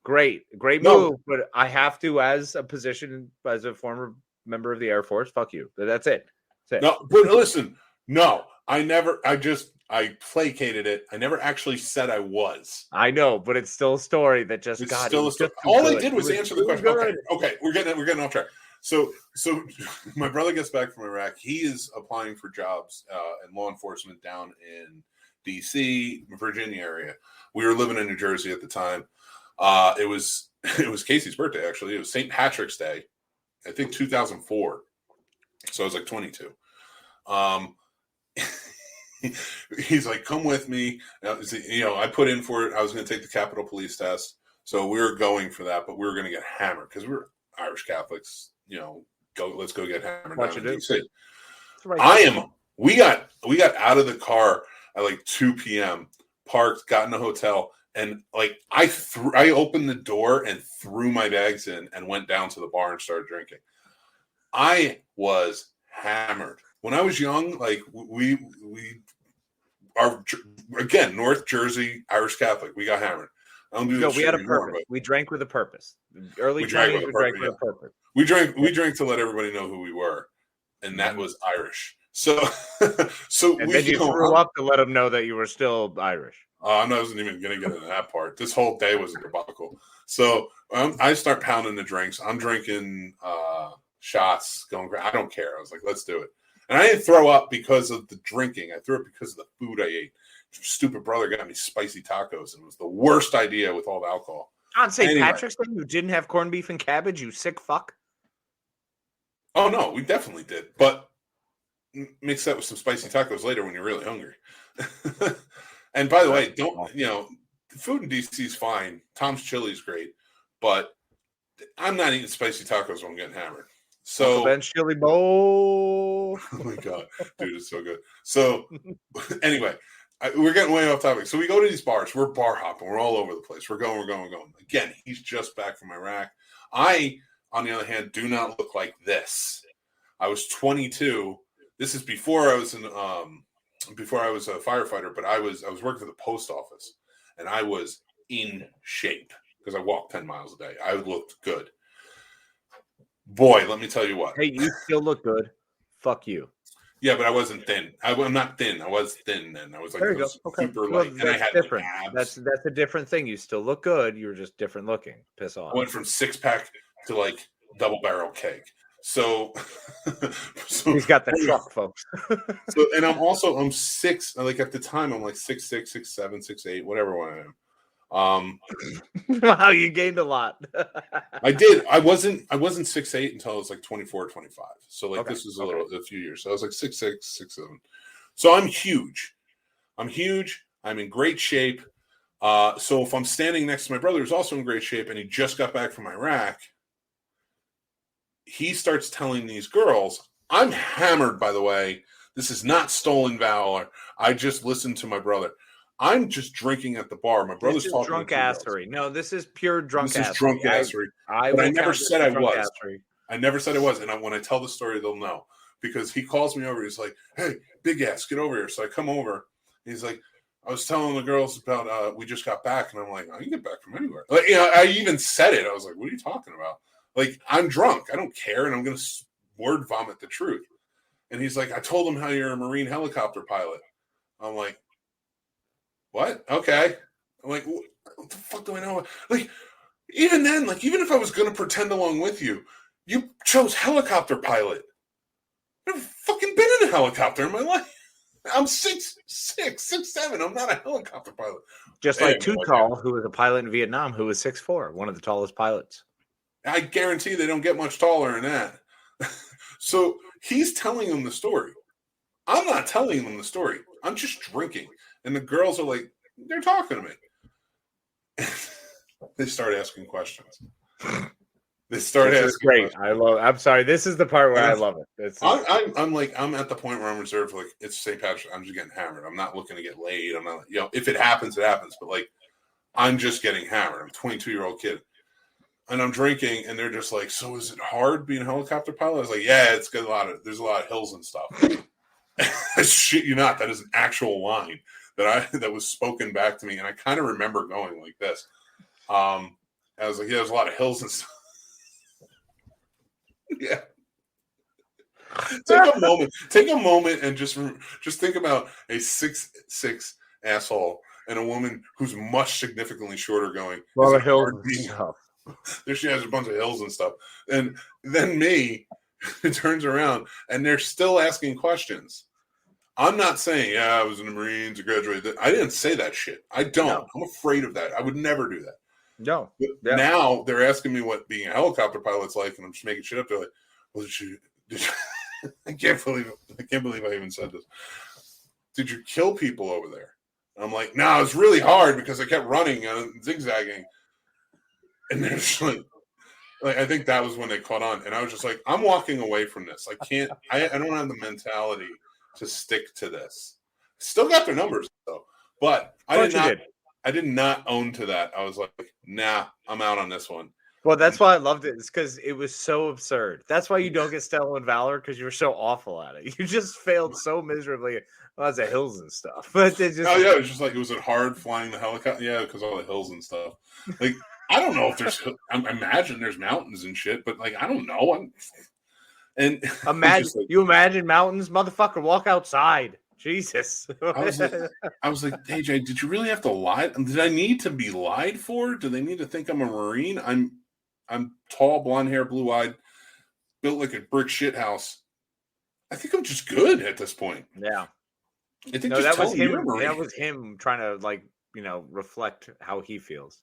great move. No. But I have to, as a position, as a former member of the Air Force, fuck you. That's it. No, but listen, no, I placated it. I never actually said I was. I know, but it's still a story that just it's got still a story. All I did was answer the question. Okay, we're getting off track. So my brother gets back from Iraq. He is applying for jobs in law enforcement down in DC, Virginia area. We were living in New Jersey at the time. It was Casey's birthday, actually. It was St. Patrick's Day, I think 2004. So I was like 22. He's like, come with me. I put in for it. I was going to take the Capitol Police test. So we were going for that, but we were going to get hammered because we were Irish Catholics. Let's go get hammered down in DC. We got out of the car at like 2 p.m., parked, got in a hotel, and like I opened the door and threw my bags in and went down to the bar and started drinking. I was hammered. When I was young, like we are, again, North Jersey, Irish Catholic. We got hammered. I don't do we had a purpose. We drank with a purpose. Early 20s, we drank with a purpose. We drank to let everybody know who we were, and that was Irish. So and then you threw up to let them know that you were still Irish. I wasn't even going to get into that part. This whole day was a debacle. So I start pounding the drinks. I'm drinking shots, going. I don't care. I was like, let's do it. And I didn't throw up because of the drinking. I threw up because of the food I ate. Stupid brother got me spicy tacos, and it was the worst idea with all the alcohol. On St. Patrick's Day, you didn't have corned beef and cabbage, you sick fuck? Oh, no, we definitely did. But mix that with some spicy tacos later when you're really hungry. And by the way, the food in DC is fine. Tom's Chili is great, but I'm not eating spicy tacos when I'm getting hammered. So Ben's chili bowl. Oh my God, dude, it's so good. So anyway, we're getting way off topic. So we go to these bars. We're bar hopping. We're all over the place. We're going. Again, he's just back from Iraq. I, on the other hand, do not look like this. I was 22. This is before I was before I was a firefighter, but I was working for the post office, and I was in shape because I walked 10 miles a day. I looked good. Boy, let me tell you what. Hey, you still look good. Fuck you. Yeah, but I wasn't thin. I'm not thin. I was thin then. I was like super light. Well, that's different. That's a different thing. You still look good. You're just different looking. Piss off. I went from 6-pack to like double barrel keg. So he's got the truck, folks. And I'm 6. Like at the time, I'm like 6'6", 6'7", 6'8", whatever one I am. Wow, you gained a lot. I did. I wasn't 6'8" until I was like 24, 25. So like this was a few years. So I was like 6'6", 6'7". So I'm huge. I'm in great shape. So if I'm standing next to my brother who's also in great shape and he just got back from Iraq, he starts telling these girls, I'm hammered, by the way. This is not stolen valor. I just listened to my brother. I'm just drinking at the bar. My brother's This is talking drunk to two girls. assery. No, this is pure drunk This assery. is drunk assery. I But I will never count this said as I drunk was. assery. I never said I was. And when I tell the story, they'll know. Because he calls me over. He's like, hey, big ass, get over here. So I come over. He's like, I was telling the girls about we just got back. And I'm like, I can get back from anywhere. Like, I even said it. I was like, what are you talking about? Like, I'm drunk. I don't care. And I'm going to word vomit the truth. And he's like, I told him how you're a Marine helicopter pilot. I'm like, what? Okay. I'm like, what the fuck do I know? Like, even then, like, even if I was going to pretend along with you, you chose helicopter pilot. I've never fucking been in a helicopter in my life. I'm 6'7". I'm not a helicopter pilot. Just like Too Tall, who was a pilot in Vietnam, who was 6'4", one of the tallest pilots. I guarantee they don't get much taller than that. So he's telling them the story. I'm not telling them the story. I'm just drinking. And the girls are like, they're talking to me. They start asking questions. They start asking great. questions. I'm sorry. This is the part where I love it. I'm at the point where I'm reserved for, like, it's St. Patrick's. I'm just getting hammered. I'm not looking to get laid. I'm not, if it happens, it happens. But, like, I'm just getting hammered. I'm a 22-year-old kid. And I'm drinking, and they're just like, so is it hard being a helicopter pilot? I was like, yeah, it's got there's a lot of hills and stuff. I shit you not, that is an actual line that was spoken back to me, and I kind of remember going like this. I was like, yeah, there's a lot of hills and stuff. Yeah. Take a moment and just think about a 6'6" asshole and a woman who's much significantly shorter going, a lot of hills and stuff. There she has a bunch of hills and stuff. And then me, it turns around, and they're still asking questions. I'm not saying, yeah, I was in the Marines, I graduated. I didn't say that shit. I don't. No. I'm afraid of that. I would never do that. No. Yeah. Now they're asking me what being a helicopter pilot's like, and I'm just making shit up. They're like, well, did you I can't believe I even said this. Did you kill people over there? And I'm like, no, it's really hard because I kept running and zigzagging. And they're just like, I think that was when they caught on. And I was just like, I'm walking away from this. I don't have the mentality to stick to this. Still got their numbers though. But I did not own to that. I was like, nah, I'm out on this one. Well, that's why I loved it. It's because it was so absurd. That's why you don't get stolen valor, because you were so awful at it. You just failed so miserably. Well, that's the hills and stuff. But it just, it was just like, was it hard flying the helicopter? Yeah, because all the hills and stuff. Like, I don't know if there's. I imagine there's mountains and shit, but like, I don't know. Imagine mountains, motherfucker. Walk outside. Jesus. I was like, AJ, did you really have to lie? Did I need to be lied for? Do they need to think I'm a Marine? I'm tall, blonde hair, blue eyed, built like a brick shit house. I think I'm just good at this point. Yeah. I think that was him. That was him trying to reflect how he feels.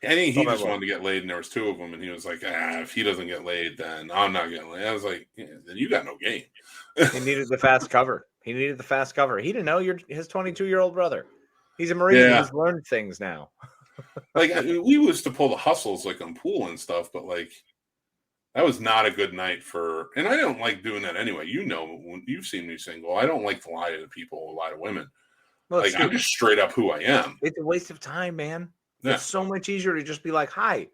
I think he just wanted to get laid, and there was two of them, and he was like, if he doesn't get laid, then I'm not getting laid. I was like, yeah, then you got no game. He needed the fast cover. He didn't know you're his 22-year-old brother. He's a Marine. Yeah. He's learned things now. Like, we used to pull the hustles like on pool and stuff, but like, that was not a good night for, and I don't like doing that anyway. When you've seen me single, I don't like to lie to people, lie to women. Well, like, I'm just straight up who I am. It's a waste of time, man. Yeah. It's so much easier to just be like, hi,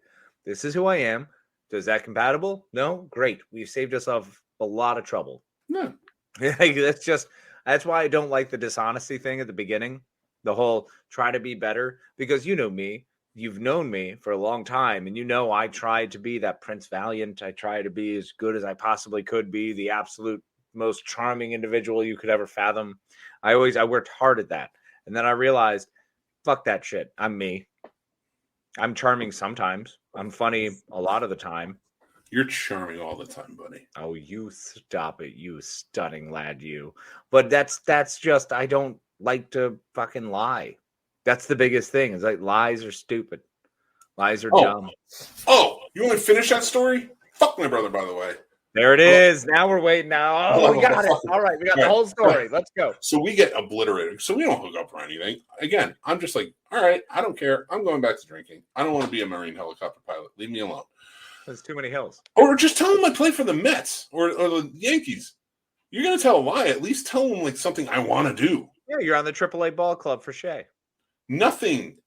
this is who I am. Is that compatible? No? Great. We've saved ourselves a lot of trouble. No. That's why I don't like the dishonesty thing at the beginning. The whole try to be better, because you know me. You've known me for a long time, and I tried to be that Prince Valiant. I tried to be as good as I possibly could be, the absolute most charming individual you could ever fathom. I worked hard at that. And then I realized, fuck that shit. I'm me. I'm charming sometimes. I'm funny a lot of the time. You're charming all the time, buddy. Oh, you stop it, you stunning lad, you. But that's just, I don't like to fucking lie. That's the biggest thing. Is like, lies are stupid. Lies are dumb. Oh, you want to finish that story? Fuck my brother, by the way. There it is. Now we're waiting. Now, we got it. All right, we got the whole story. Let's go. So we get obliterated. So we don't hook up or anything. Again, I'm just like, all right, I don't care. I'm going back to drinking. I don't want to be a Marine helicopter pilot. Leave me alone. There's too many hills. Or just tell them I play for the Mets or the Yankees. You're going to tell a lie. At least tell them like something I want to do. Yeah, you're on the AAA ball club for Shea. Nothing.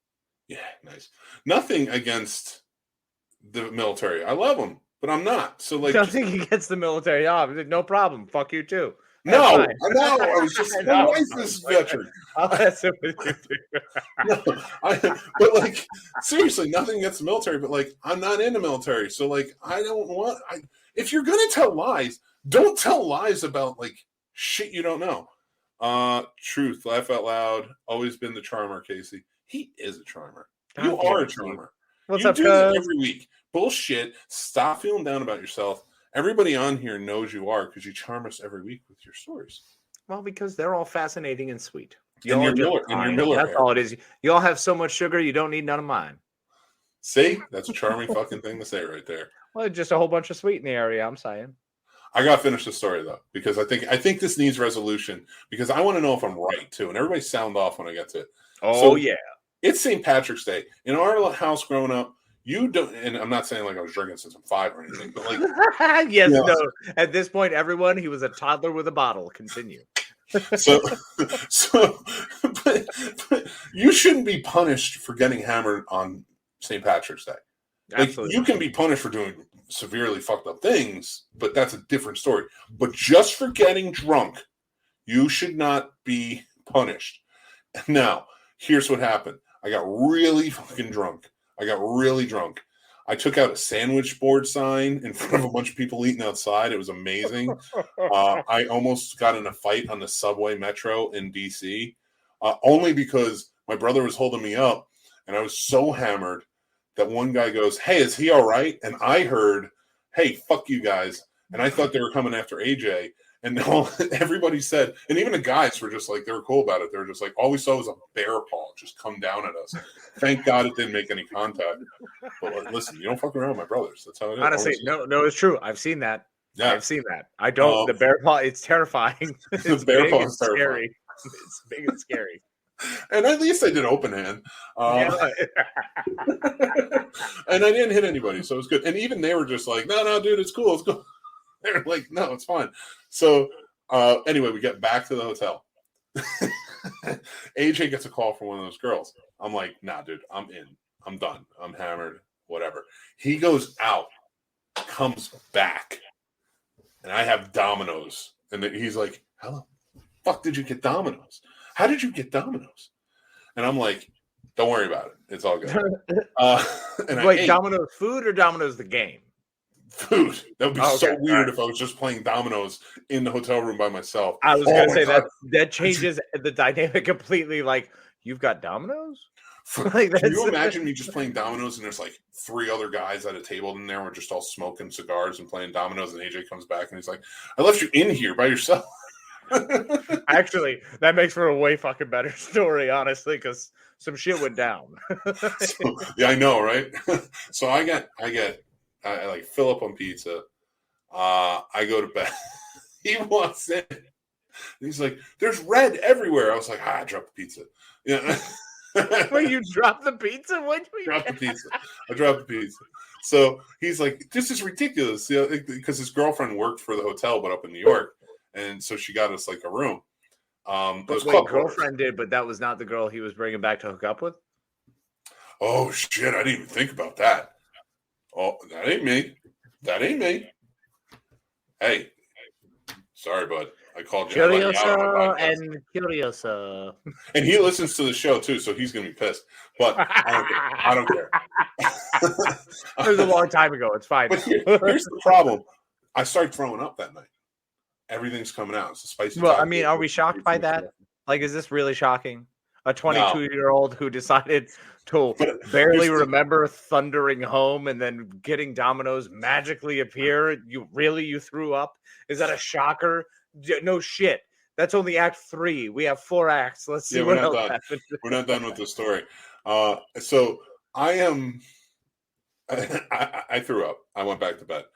Yeah, nice. Nothing against the military. I love them, but I'm not. So like, nothing against the military. Oh, no problem. Fuck you too. No, I was just my wife is veteran. But like seriously, nothing against the military, but like I'm not in the military, so like I don't want. If you're gonna tell lies, don't tell lies about like shit you don't know. Truth, laugh out loud. Always been the charmer, Casey. He is a charmer. You are a charmer. What's you up, do cuz? it every week. Bullshit. Stop feeling down about yourself. Everybody on here knows you are because you charm us every week with your stories. Well, because they're all fascinating and sweet. And your Miller That's hair. all it is. You all have so much sugar, you don't need none of mine. See? That's a charming fucking thing to say right there. Well, just a whole bunch of sweet in the area, I'm saying. I got to finish the story, though, because I think this needs resolution because I want to know if I'm right, too. And everybody sound off when I get to it. Oh, yeah. It's St. Patrick's Day. In our house growing up, you don't, and I'm not saying like I was drinking since I'm 5 or anything, but like, yes, no. At this point, everyone, he was a toddler with a bottle. Continue. But you shouldn't be punished for getting hammered on St. Patrick's Day. Like, Absolutely. you can be punished for doing severely fucked up things, but that's a different story. But just for getting drunk, you should not be punished. Now, here's what happened. I got really fucking drunk. I took out a sandwich board sign in front of a bunch of people eating outside. It was amazing. I almost got in a fight on the subway metro in D.C. Only because my brother was holding me up, and I was so hammered that one guy goes, "Hey, is he all right?" And I heard, "Hey, fuck you guys." And I thought they were coming after AJ. And everybody said, and even the guys were just like, they were cool about it. They were just like, all we saw was a bear paw just come down at us. Thank God it didn't make any contact. But listen, you don't fuck around with my brothers. That's how it is. Honestly, no, it's true. I've seen that. Yeah. I've seen that. I don't. The bear paw, it's terrifying. It's bear paw big is and terrifying. scary. It's big and scary. And at least I did open hand. And I didn't hit anybody, so it was good. And even they were just like, no, dude, it's cool. It's cool. They're like, no, it's fine. So anyway, we get back to the hotel. AJ gets a call from one of those girls. I'm like, nah, dude, I'm in. I'm done. I'm hammered, whatever. He goes out, comes back, and I have Domino's. And he's like, how the fuck did you get Domino's? How did you get Domino's? And I'm like, don't worry about it. It's all good. And wait, Domino's food or Domino's the game? Food. That would be so weird if I was just playing dominoes in the hotel room by myself. I was going to say that changes the dynamic completely. Like, you've got dominoes? Like, can you imagine me just playing dominoes and there's like 3 other guys at a table in there? We're just all smoking cigars and playing dominoes, and AJ comes back and he's like, I left you in here by yourself. Actually, that makes for a way fucking better story, honestly, because some shit went down. Yeah, I know, right? So I like fill up on pizza. I go to bed. He walks in. And he's like, "There's red everywhere." I was like, I dropped the pizza. Yeah. Wait, you dropped the pizza? What? I dropped the pizza. So he's like, "This is ridiculous," because his girlfriend worked for the hotel, but up in New York, and so she got us like a room. But wait, girlfriend did, but that was not the girl he was bringing back to hook up with. Oh shit! I didn't even think about that. Oh, that ain't me. Hey, sorry, bud. I called you. Curioso and Curioso. And he listens to the show too, so he's gonna be pissed. But I don't care. It was a long time ago. It's fine. But here's the problem. I started throwing up that night. Everything's coming out. It's a spicy. Well, I mean, are we shocked by that? Like, is this really shocking? A 22-year-old who decided to barely remember thundering home and then getting Domino's magically appear. You threw up? Is that a shocker? No shit. That's only act 3. We have 4 acts. Let's see what else happens. We're not done with the story. So I am. I threw up. I went back to bed.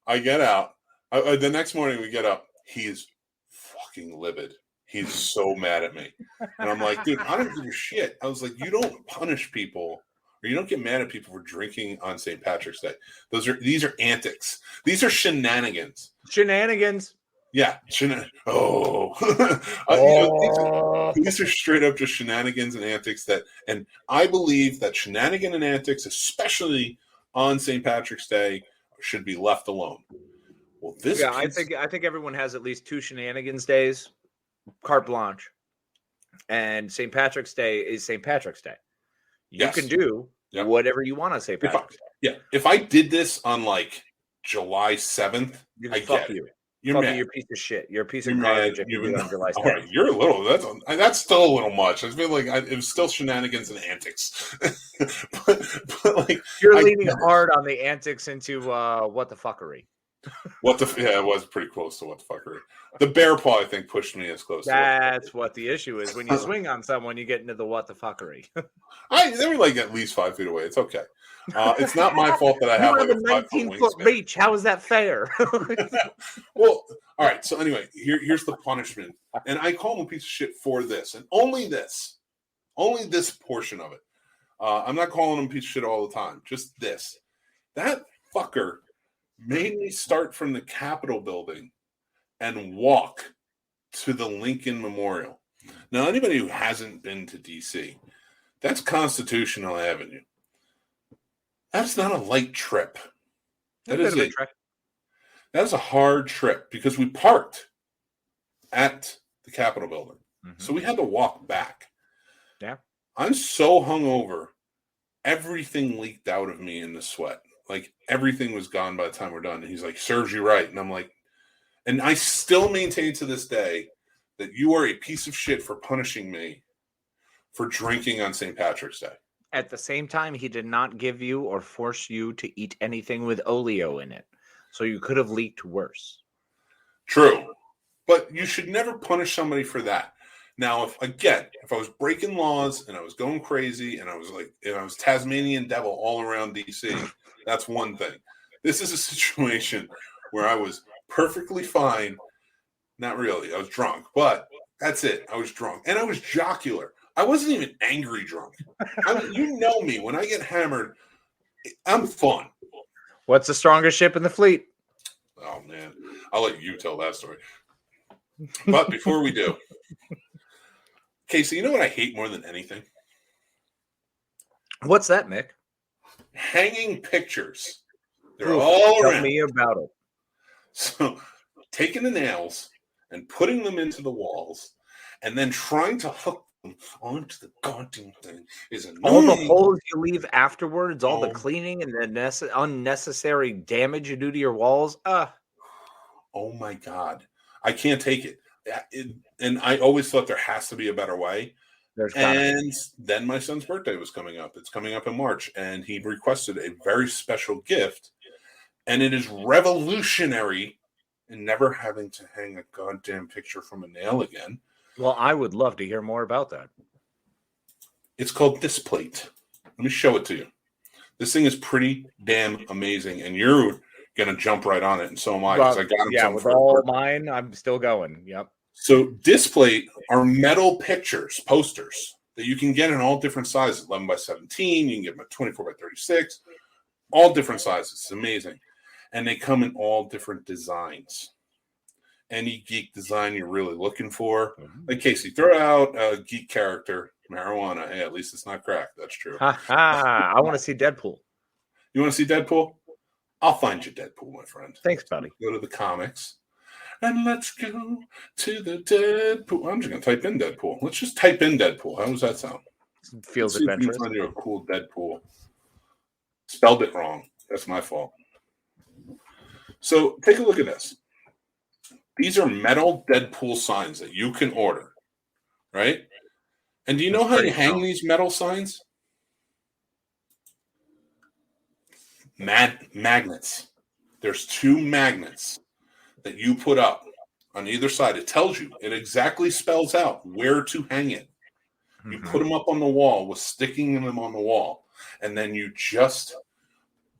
I get out. The next morning we get up. He is fucking livid. He's so mad at me. And I'm like, dude, I don't give a shit. I was like, you don't punish people or you don't get mad at people for drinking on St. Patrick's Day. These are antics. These are shenanigans. Shenanigans. Yeah. Oh. These are straight up just shenanigans and antics and I believe that shenanigan and antics, especially on St. Patrick's Day, should be left alone. Well, I think everyone has at least 2 shenanigans days, carte blanche, and St. Patrick's Day is St. Patrick's Day. You can do whatever you want on St. Patrick's Day. If I did this on like July 7th, I get it. You're mad. You're a piece of shit. You're a piece of garbage. You're a little. That's still a little much. I feel like it was still shenanigans and antics. but like you're leaning hard on the antics into what the fuckery. It was pretty close to what the fuckery. The bear paw, I think, pushed me as close. That's what the issue is. When you swing on someone, you get into the what the fuckery. They were like at least 5 feet away. It's okay. It's not my fault that I have like a 19-foot reach. How is that fair? Well, all right. So anyway, here's the punishment, and I call him a piece of shit for this, and only this portion of it. I'm not calling him a piece of shit all the time. Just this. That fucker made me start from the Capitol building and walk to the Lincoln Memorial. Now, anybody who hasn't been to D.C., that's Constitutional Avenue. That's not a light trip. That is a hard trip because we parked at the Capitol building. Mm-hmm. So we had to walk back. Yeah. I'm so hungover. Everything leaked out of me in the sweat. Like everything was gone by the time we're done. And he's like, serves you right. And I'm like, and I still maintain to this day that you are a piece of shit for punishing me for drinking on St. Patrick's Day. At the same time, he did not give you or force you to eat anything with oleo in it. So you could have leaked worse. True. But you should never punish somebody for that. Now, if I was breaking laws and I was going crazy and I was Tasmanian devil all around DC, that's one thing. This is a situation where I was perfectly fine. Not really. I was drunk, but that's it. I was drunk. And I was jocular. I wasn't even angry drunk. You know me. When I get hammered, I'm fun. What's the strongest ship in the fleet? Oh, man. I'll let you tell that story. But before we do, Casey, you know what I hate more than anything? What's that, Mick? Hanging pictures. They're all around. Tell me about it. So taking the nails and putting them into the walls and then trying to hook them onto the goddamn thing is annoying. All the holes you leave afterwards, all the cleaning and the unnecessary damage you do to your walls. Oh my God. I can't take it. And I always thought there has to be a better way. And then my son's birthday was coming up. It's coming up in March. And he requested a very special gift. And it is revolutionary in never having to hang a goddamn picture from a nail again. Well, I would love to hear more about that. It's called this plate. Let me show it to you. This thing is pretty damn amazing. And you're going to jump right on it. And so am I. Because I got him with all mine, I'm still going. Yep. So display are metal pictures, posters that you can get in all different sizes, 11 by 17. You can get them at 24 by 36, all different sizes. It's amazing. And they come in all different designs. Any geek design you're really looking for. Like Casey, throw out a geek character, marijuana. Hey, at least it's not crack. That's true. I want to see Deadpool. You want to see Deadpool? I'll find you Deadpool, my friend. Thanks, buddy. Go to the comics. And let's go to the Deadpool. I'm just going to type in Deadpool. Let's just type in Deadpool. How does that sound? Feels adventurous. Find you a cool Deadpool. Spelled it wrong. That's my fault. So take a look at this. These are metal Deadpool signs that you can order, right? And do you know how you hang these metal signs? Magnets. There's 2 magnets that you put up on either side. It tells you, it exactly spells out where to hang it. You put them up on the wall with sticking them on the wall, and then you just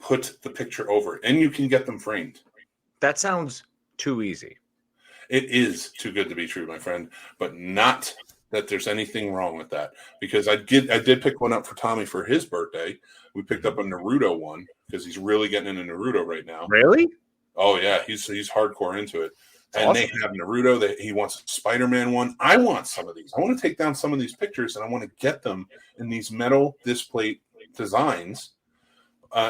put the picture over it, and you can get them framed. That sounds too easy. It is too good to be true, my friend, but not that there's anything wrong with that, because I did pick one up for Tommy for his birthday. We picked up a Naruto one because he's really getting into Naruto right now. Really? Oh yeah, he's hardcore into it. That's And awesome. they have Naruto. He wants a Spider-Man one. I want some of these. I want to take down some of these pictures, and I want to get them in these metal display designs.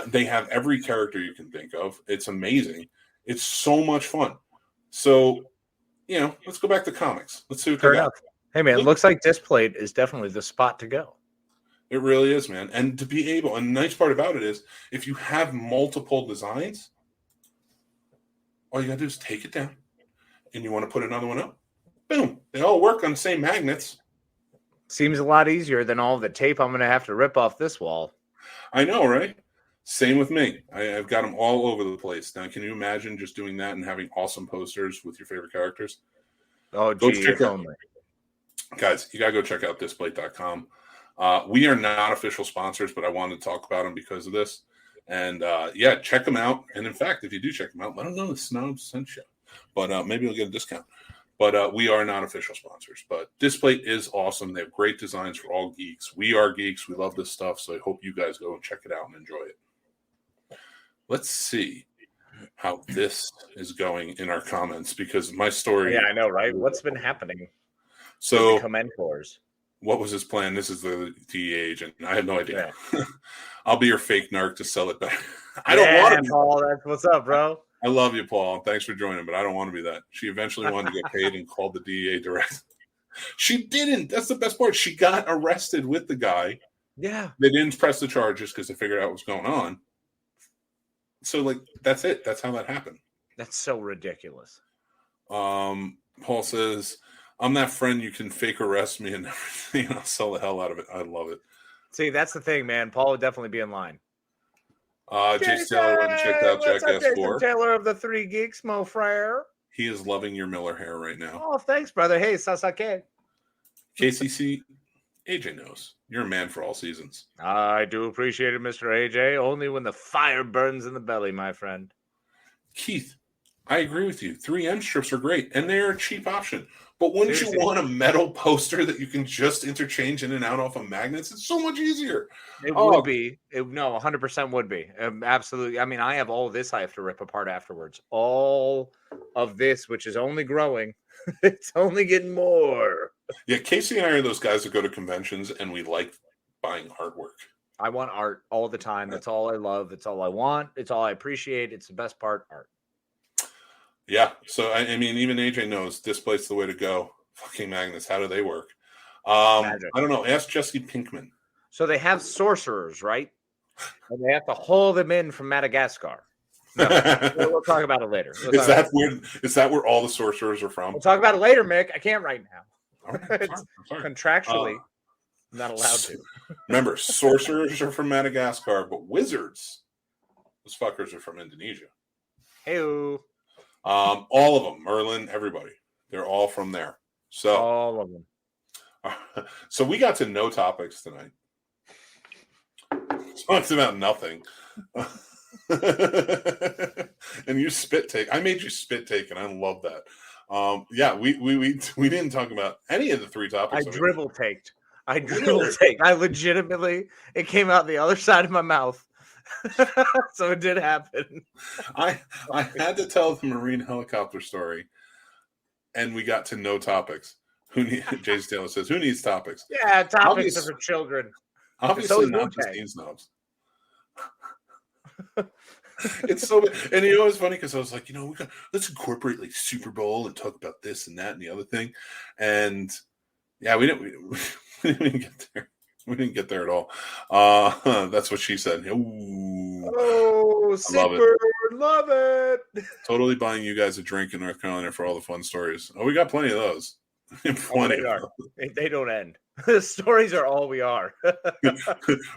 They have every character you can think of. It's amazing. It's so much fun. So, let's go back to comics. Let's see what Fair they got. enough. Hey, man, it looks like Displate is definitely the spot to go. It really is, man. And to be able, and the nice part about it is, if you have multiple designs, all you got to do is take it down, and you want to put another one up. Boom. They all work on the same magnets. Seems a lot easier than all the tape I'm going to have to rip off this wall. I know, right? Same with me. I've got them all over the place. Now, can you imagine just doing that and having awesome posters with your favorite characters? Oh, Go gee, check if out, only. guys, you got to go check out thisplate.com. We are not official sponsors, but I wanted to talk about them because of this. And, check them out. And, in fact, if you do check them out, let them know the Snobs sent you. But maybe you'll get a discount. But we are not official sponsors. But Displate is awesome. They have great designs for all geeks. We are geeks. We love this stuff. So I hope you guys go and check it out and enjoy it. Let's see how this is going in our comments, because my story. Yeah, I know, right? What's been happening? So, commentors. What was his plan? This is the DEA agent. I have no idea. Yeah. I'll be your fake narc to sell it back. I don't want to be. Paul, that's what's up, bro. I love you, Paul. Thanks for joining, but I don't want to be that. She eventually wanted to get paid and called the DEA direct. She didn't. That's the best part. She got arrested with the guy. Yeah. They didn't press the charges because they figured out what's going on. So, that's it. That's how that happened. That's so ridiculous. Paul says, I'm that friend you can fake arrest me and everything. I'll sell the hell out of it. I love it. See, that's the thing, man. Paul would definitely be in line. Jason Taylor went and checked out Jackass 4. Taylor of the Three Geeks, Mo Frere. He is loving your Miller hair right now. Oh, thanks, brother. Hey, Sasake. KCC, AJ knows. You're a man for all seasons. I do appreciate it, Mr. AJ. Only when the fire burns in the belly, my friend. Keith, I agree with you. 3M strips are great, and they're a cheap option. But wouldn't Seriously. you want a metal poster that you can just interchange in and out off of magnets? It's so much easier. It would be. 100% would be. Absolutely. I mean, I have all this I have to rip apart afterwards. All of this, which is only growing. It's only getting more. Yeah, Casey and I are those guys that go to conventions, and we like buying artwork. I want art all the time. That's all I love. It's all I want. It's all I appreciate. It's the best part, art. Yeah, so I mean, even AJ knows Display's the way to go. Fucking magnets, how do they work? I don't know. Ask Jesse Pinkman. So they have sorcerers, right? And they have to haul them in from Madagascar. No, we'll talk about it later. Is that where all the sorcerers are from? We'll talk about it later, Mick. I can't right now. All right, I'm sorry. Contractually, I'm not allowed to. Remember, sorcerers are from Madagascar, but wizards, those fuckers are from Indonesia. Hey-oo. All of them, Merlin, everybody, they're all from there. So all of them. So we got to know topics tonight. Talked about nothing. And you spit take. I made you spit take, and I love that. We didn't talk about any of the three topics. I dribble taked. I legitimately, it came out the other side of my mouth. So it did happen. I had to tell the Marine helicopter story, and we got to know topics. Jason Taylor says, who needs topics? Yeah, topics are for children. Obviously not the Scene Snobs. It's so, and it's funny because I was like, let's incorporate like Super Bowl and talk about this and that and the other thing, and yeah, we didn't get there. We didn't get there at all. That's what she said. Ooh, love it. Totally buying you guys a drink in North Carolina for all the fun stories. Oh, we got plenty of those. They don't end. The stories are all we are.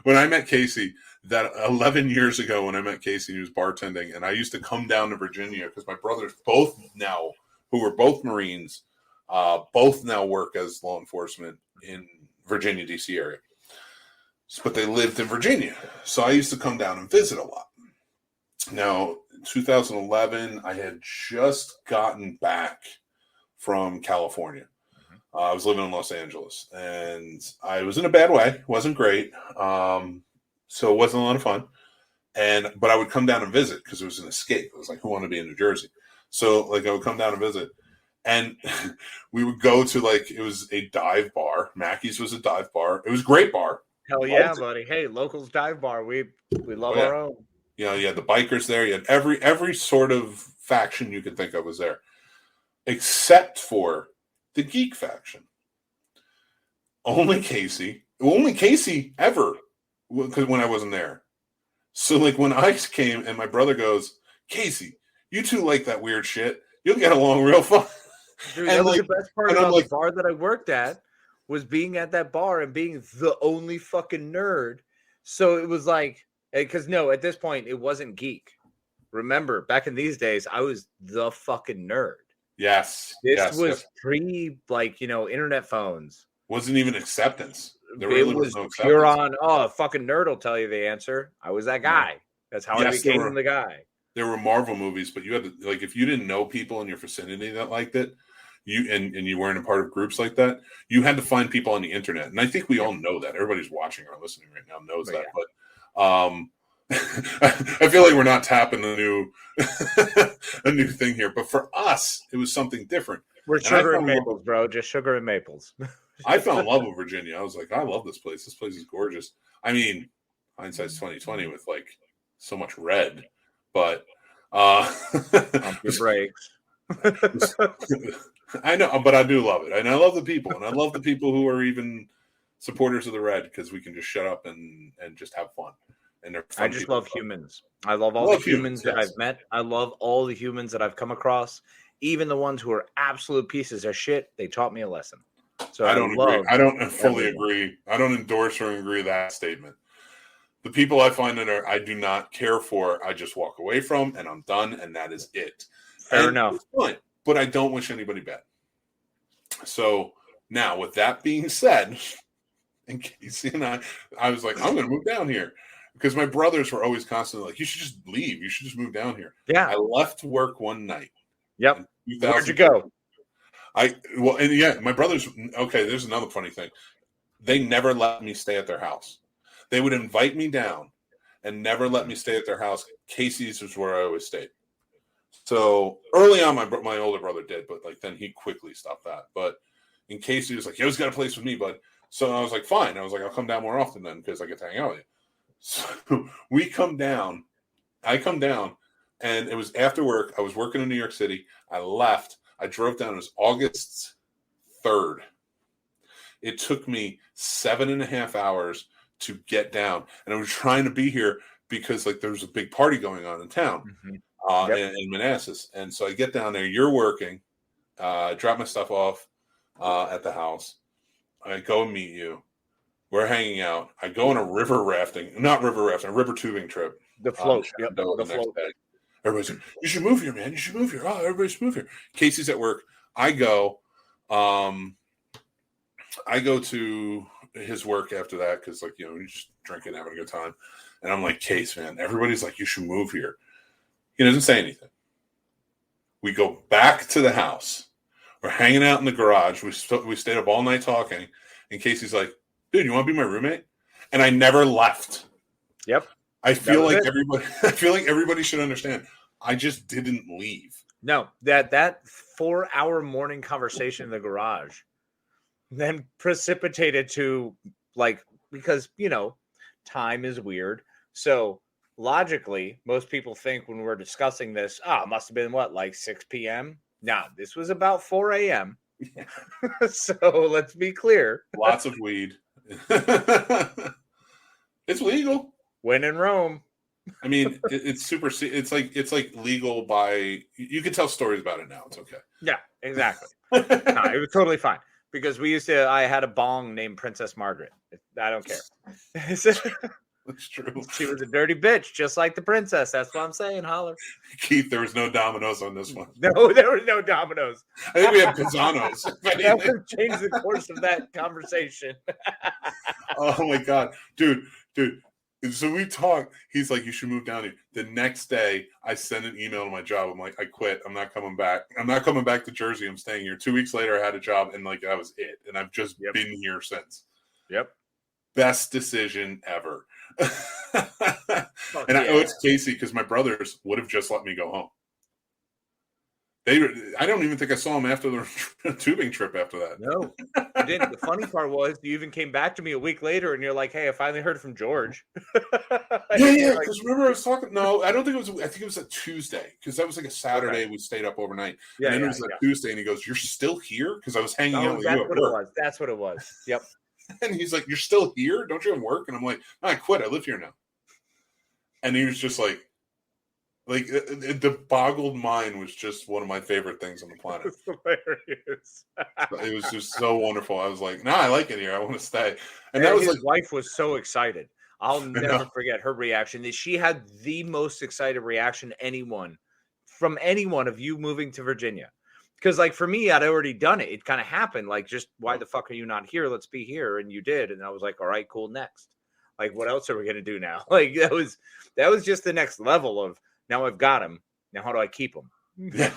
When I met Casey, that 11 years ago, when I met Casey, he was bartending, and I used to come down to Virginia because my brothers both now, who were both Marines, both now work as law enforcement in Virginia, D.C. area. But they lived in Virginia. So I used to come down and visit a lot. Now, in 2011, I had just gotten back from California. I was living in Los Angeles, and I was in a bad way. It wasn't great. So it wasn't a lot of fun. But I would come down and visit because it was an escape. It was like, who wanted to be in New Jersey? So like I would come down and visit, and we would go to like, it was a dive bar. Mackey's was a dive bar. It was a great bar. Hell yeah, buddy. Hey, locals dive bar. We love our own. You know, you had the bikers there. You had every sort of faction you could think of was there, except for the geek faction. Only Casey ever, because when I wasn't there. So like when I came and my brother goes, Casey, you two like that weird shit. You'll get along real fun. Dude, that was the best part about the bar that I worked at, was being at that bar and being the only fucking nerd. So it was like, because no, at this point it wasn't geek. Remember, back in these days, I was the fucking nerd. Yes. This was pre, like, internet phones. Wasn't even acceptance. There really was no acceptance. You're on, a fucking nerd will tell you the answer. I was that guy. That's how I became the guy. There were Marvel movies, but you had to, like, if you didn't know people in your vicinity that liked it, you weren't a part of groups like that, you had to find people on the internet. And I think we all know that. Everybody's watching or listening right now knows that. Yeah. But I feel like we're not tapping a new thing here. But for us, it was something different. We're sugar and maples, bro. Just sugar and maples. I fell in love with Virginia. I was like, I love this place. This place is gorgeous. I mean, hindsight's 2020 with like so much red, but your brakes. I know, but I do love it, and I love the people, and I love the people who are even supporters of the red, because we can just shut up and just have fun. And I just love humans. I love all the humans that I've met. I love all the humans that I've come across, even the ones who are absolute pieces of shit. They taught me a lesson. So I don't fully agree. I don't endorse or agree with that statement. The people I find that I do not care for, I just walk away from, and I'm done, and that is it. Fair enough. Fine, but I don't wish anybody bad. So now, with that being said, and Casey and I was like, I'm going to move down here, because my brothers were always constantly like, you should just leave. You should just move down here. Yeah. I left work one night. Yep. Where'd you go? My brothers, okay, there's another funny thing. They never let me stay at their house. They would invite me down and never let me stay at their house. Casey's was where I always stayed. So early on, my older brother did, but like then he quickly stopped that. But in Casey was like, you always got a place with me, bud. So I was like, fine. I was like, I'll come down more often then, because I get to hang out with you. So we come down. I come down, and it was after work. I was working in New York City. I left. I drove down. It was August 3rd. It took me 7.5 hours to get down. And I was trying to be here because like there was a big party going on in town, in Manassas. And so I get down there. You're working. Drop my stuff off at the house. I go and meet you. We're hanging out. I go on a a river tubing trip. The float. The float. Everybody's like, you should move here, man. You should move here. Oh, everybody should move here. Casey's at work. I go to his work after that because, like, we're just drinking, having a good time. And I'm like, Case, man, everybody's like, you should move here. He doesn't say anything. We go back to the house. We're hanging out in the garage. We stayed up all night talking. And Casey's like, dude, you want to be my roommate? And I never left. Yep. I feel like everybody should understand. I just didn't leave. No, that 4-hour morning conversation in the garage then precipitated to, like, because, time is weird. So logically, most people think when we're discussing this, it must have been like 6 p.m. Nah, this was about 4 a.m. So let's be clear. Lots of weed. It's legal. When in Rome. I mean, it's super. It's like legal by. You can tell stories about it now. It's okay. Yeah, exactly. No, it was totally fine because I had a bong named Princess Margaret. I don't care. That's true. She was a dirty bitch, just like the princess. That's what I'm saying. Holler. Keith, there was no dominoes on this one. No, there were no dominoes. I think we had Pisano's. That would change the course of that conversation. Oh my God. Dude. So we talked. He's like, you should move down here. The next day, I sent an email to my job. I'm like, I quit. I'm not coming back. I'm not coming back to Jersey. I'm staying here. 2 weeks later, I had a job, and like that was it. And I've just been here since. Yep. Best decision ever. And I owe it to Casey because my brothers would have just let me go home. I don't even think I saw him after the tubing trip after that. No, you didn't. The funny part was you even came back to me a week later and you're like, hey, I finally heard from George. Yeah, because remember I was talking, no, I don't think it was, I think it was a Tuesday because that was like a Saturday. We stayed up overnight. Yeah, and then it was a Tuesday and he goes, you're still here? Because I was hanging out with you at work. That's what it was. Yep. And he's like, you're still here? Don't you have work? And I'm like, no, I quit. I live here now. And he was just like the boggled mind was just one of my favorite things on the planet. It's hilarious. It was just so wonderful. I was like, I like it here. I want to stay. And that was his wife was so excited. I'll never forget her reaction. She had the most excited reaction from anyone of you moving to Virginia. Because like for me, I'd already done it. It kind of happened. Like, just why the fuck are you not here? Let's be here. And you did. And I was like, all right, cool. Next. Like, what else are we gonna do now? Like that was just the next level of, now I've got him. Now how do I keep him? Yeah.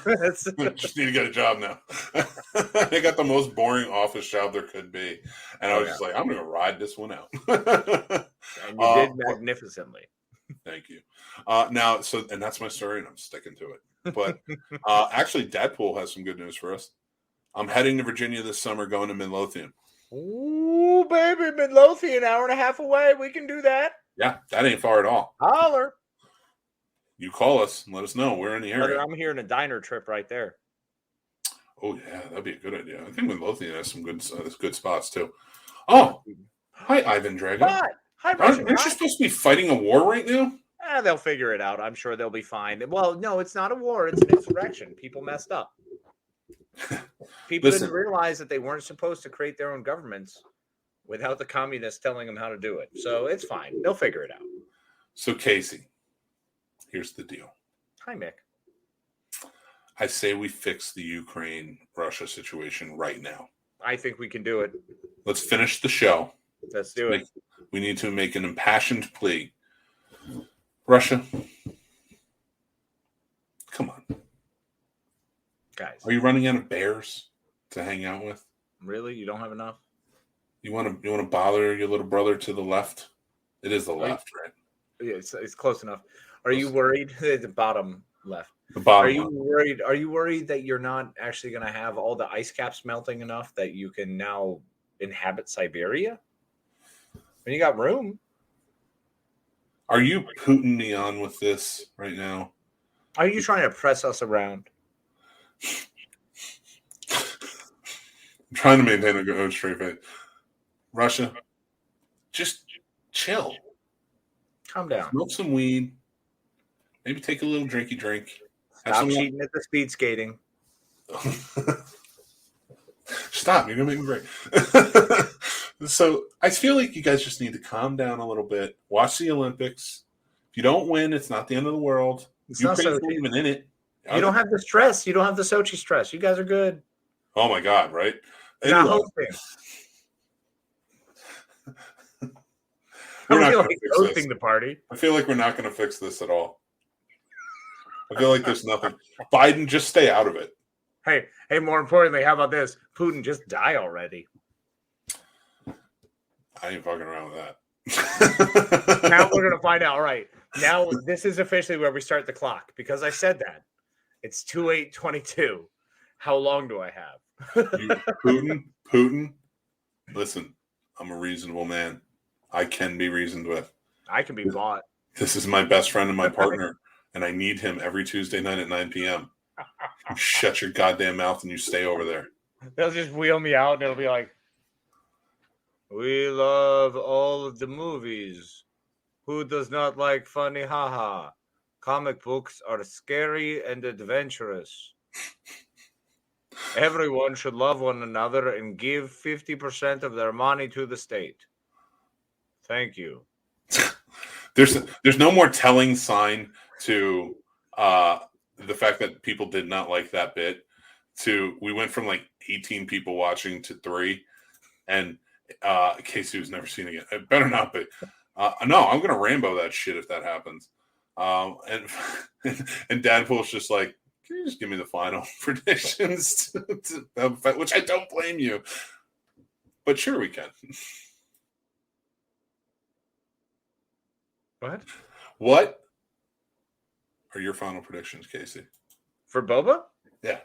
Just need to get a job now. I got the most boring office job there could be. And I was just like, I'm going to ride this one out. And you did magnificently. Thank you. And that's my story, and I'm sticking to it. But actually, Deadpool has some good news for us. I'm heading to Virginia this summer, going to Midlothian. Ooh, baby, Midlothian, hour and a half away. We can do that. Yeah, that ain't far at all. Holler. You call us and let us know. We're in the area. I'm here in a diner trip right there. Oh, yeah, that'd be a good idea. I think Midlothian has some good spots, too. Oh, hi, Ivan Drago. Hi, Aren't you supposed to be fighting a war right now? They'll figure it out. I'm sure they'll be fine. Well, no, it's not a war. It's an insurrection. People messed up. People didn't realize that they weren't supposed to create their own governments without the communists telling them how to do it. So it's fine. They'll figure it out. So, Casey, here's the deal. Hi, Mick. I say we fix the Ukraine-Russia situation right now. I think we can do it. Let's finish the show. Let's do it. We need to make an impassioned plea. Russia, come on. Guys. Are you running out of bears to hang out with? Really? You don't have enough? You want to bother your little brother to the left? It is the left, right? Yeah, it's close enough. Are you worried? The bottom left. The bottom. Are you worried that you're not actually going to have all the ice caps melting enough that you can now inhabit Siberia? When you got room. Are you putting me on with this right now? Are you trying to press us around? I'm trying to maintain a good straight face. Russia, just chill. Calm down. Smoke some weed. Maybe take a little drinky drink. Stop cheating at the speed skating. Stop. You're going to make me break. So I feel like you guys just need to calm down a little bit. Watch the Olympics. If you don't win, it's not the end of the world. Ukraine's not even in it. You don't have the stress. You don't have the Sochi stress. You guys are good. Oh, my God, right? You're not hosting. We're not hosting the party. I feel like we're not going to fix this at all. I feel like there's nothing. Biden, just stay out of it. Hey, more importantly, how about this? Putin, just die already. I ain't fucking around with that. Now we're going to find out. All right. Now this is officially where we start the clock because I said that. It's 2/8/22. How long do I have? Putin, listen, I'm a reasonable man. I can be reasoned with. I can be bought. This is my best friend and my partner, and I need him every Tuesday night at 9 p.m. You shut your goddamn mouth and you stay over there. They'll just wheel me out and it'll be like, we love all of the movies. Who does not like funny haha? Comic books are scary and adventurous. Everyone should love one another and give 50% of their money to the state. Thank you. There's no more telling sign to the fact that people did not like that bit. We went from like 18 people watching to 3, and Casey was never seen again. It better not be. No, I'm gonna Rambo that shit if that happens. And and Dadpool's just like, can you just give me the final predictions, which I don't blame you, but sure we can. What are your final predictions, Casey? For Boba? Yeah.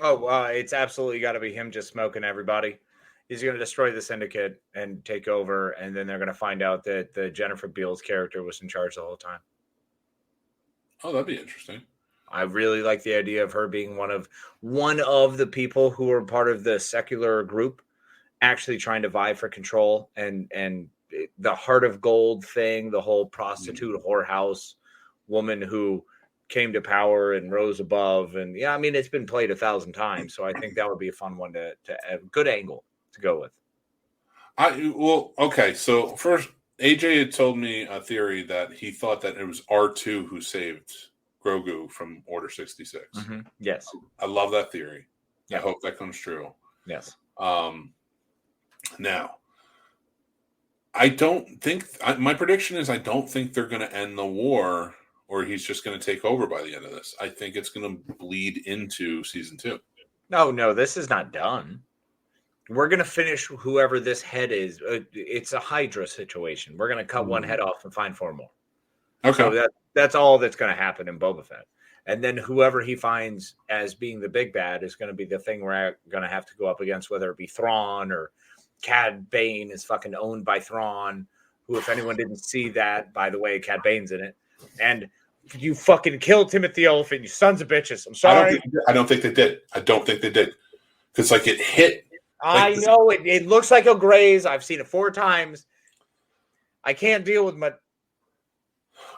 Oh, it's absolutely got to be him just smoking everybody. He's going to destroy the syndicate and take over, and then they're going to find out that the Jennifer Beals character was in charge the whole time. Oh, that'd be interesting. I really like the idea of her being one of the people who are part of the secular group, actually trying to vie for control, and the Heart of Gold thing, the whole prostitute whorehouse woman who came to power and rose above. And yeah, I mean, it's been played 1,000 times. So I think that would be a fun one to a good angle to go with. Okay. So first, AJ had told me a theory that he thought that it was R2 who saved Grogu from Order 66. Mm-hmm. Yes. I love that theory. Yeah. I hope that comes true. Yes. Now, I don't think my prediction is I don't think they're going to end the war, or he's just going to take over by the end of this. I think it's going to bleed into season 2. No, this is not done. We're going to finish whoever this head is. It's a Hydra situation. We're going to cut one head off and find 4 more. Okay. So that's all that's going to happen in Boba Fett. And then whoever he finds as being the big bad is going to be the thing we're going to have to go up against, whether it be Thrawn or Cad Bane is fucking owned by Thrawn, who, if anyone didn't see that, by the way, Cad Bane's in it. And you fucking killed Timothy Olyphant, you sons of bitches. I'm sorry. I don't think they did. Because, like, it hit. I know. It looks like a graze. I've seen it 4 times. I can't deal with my...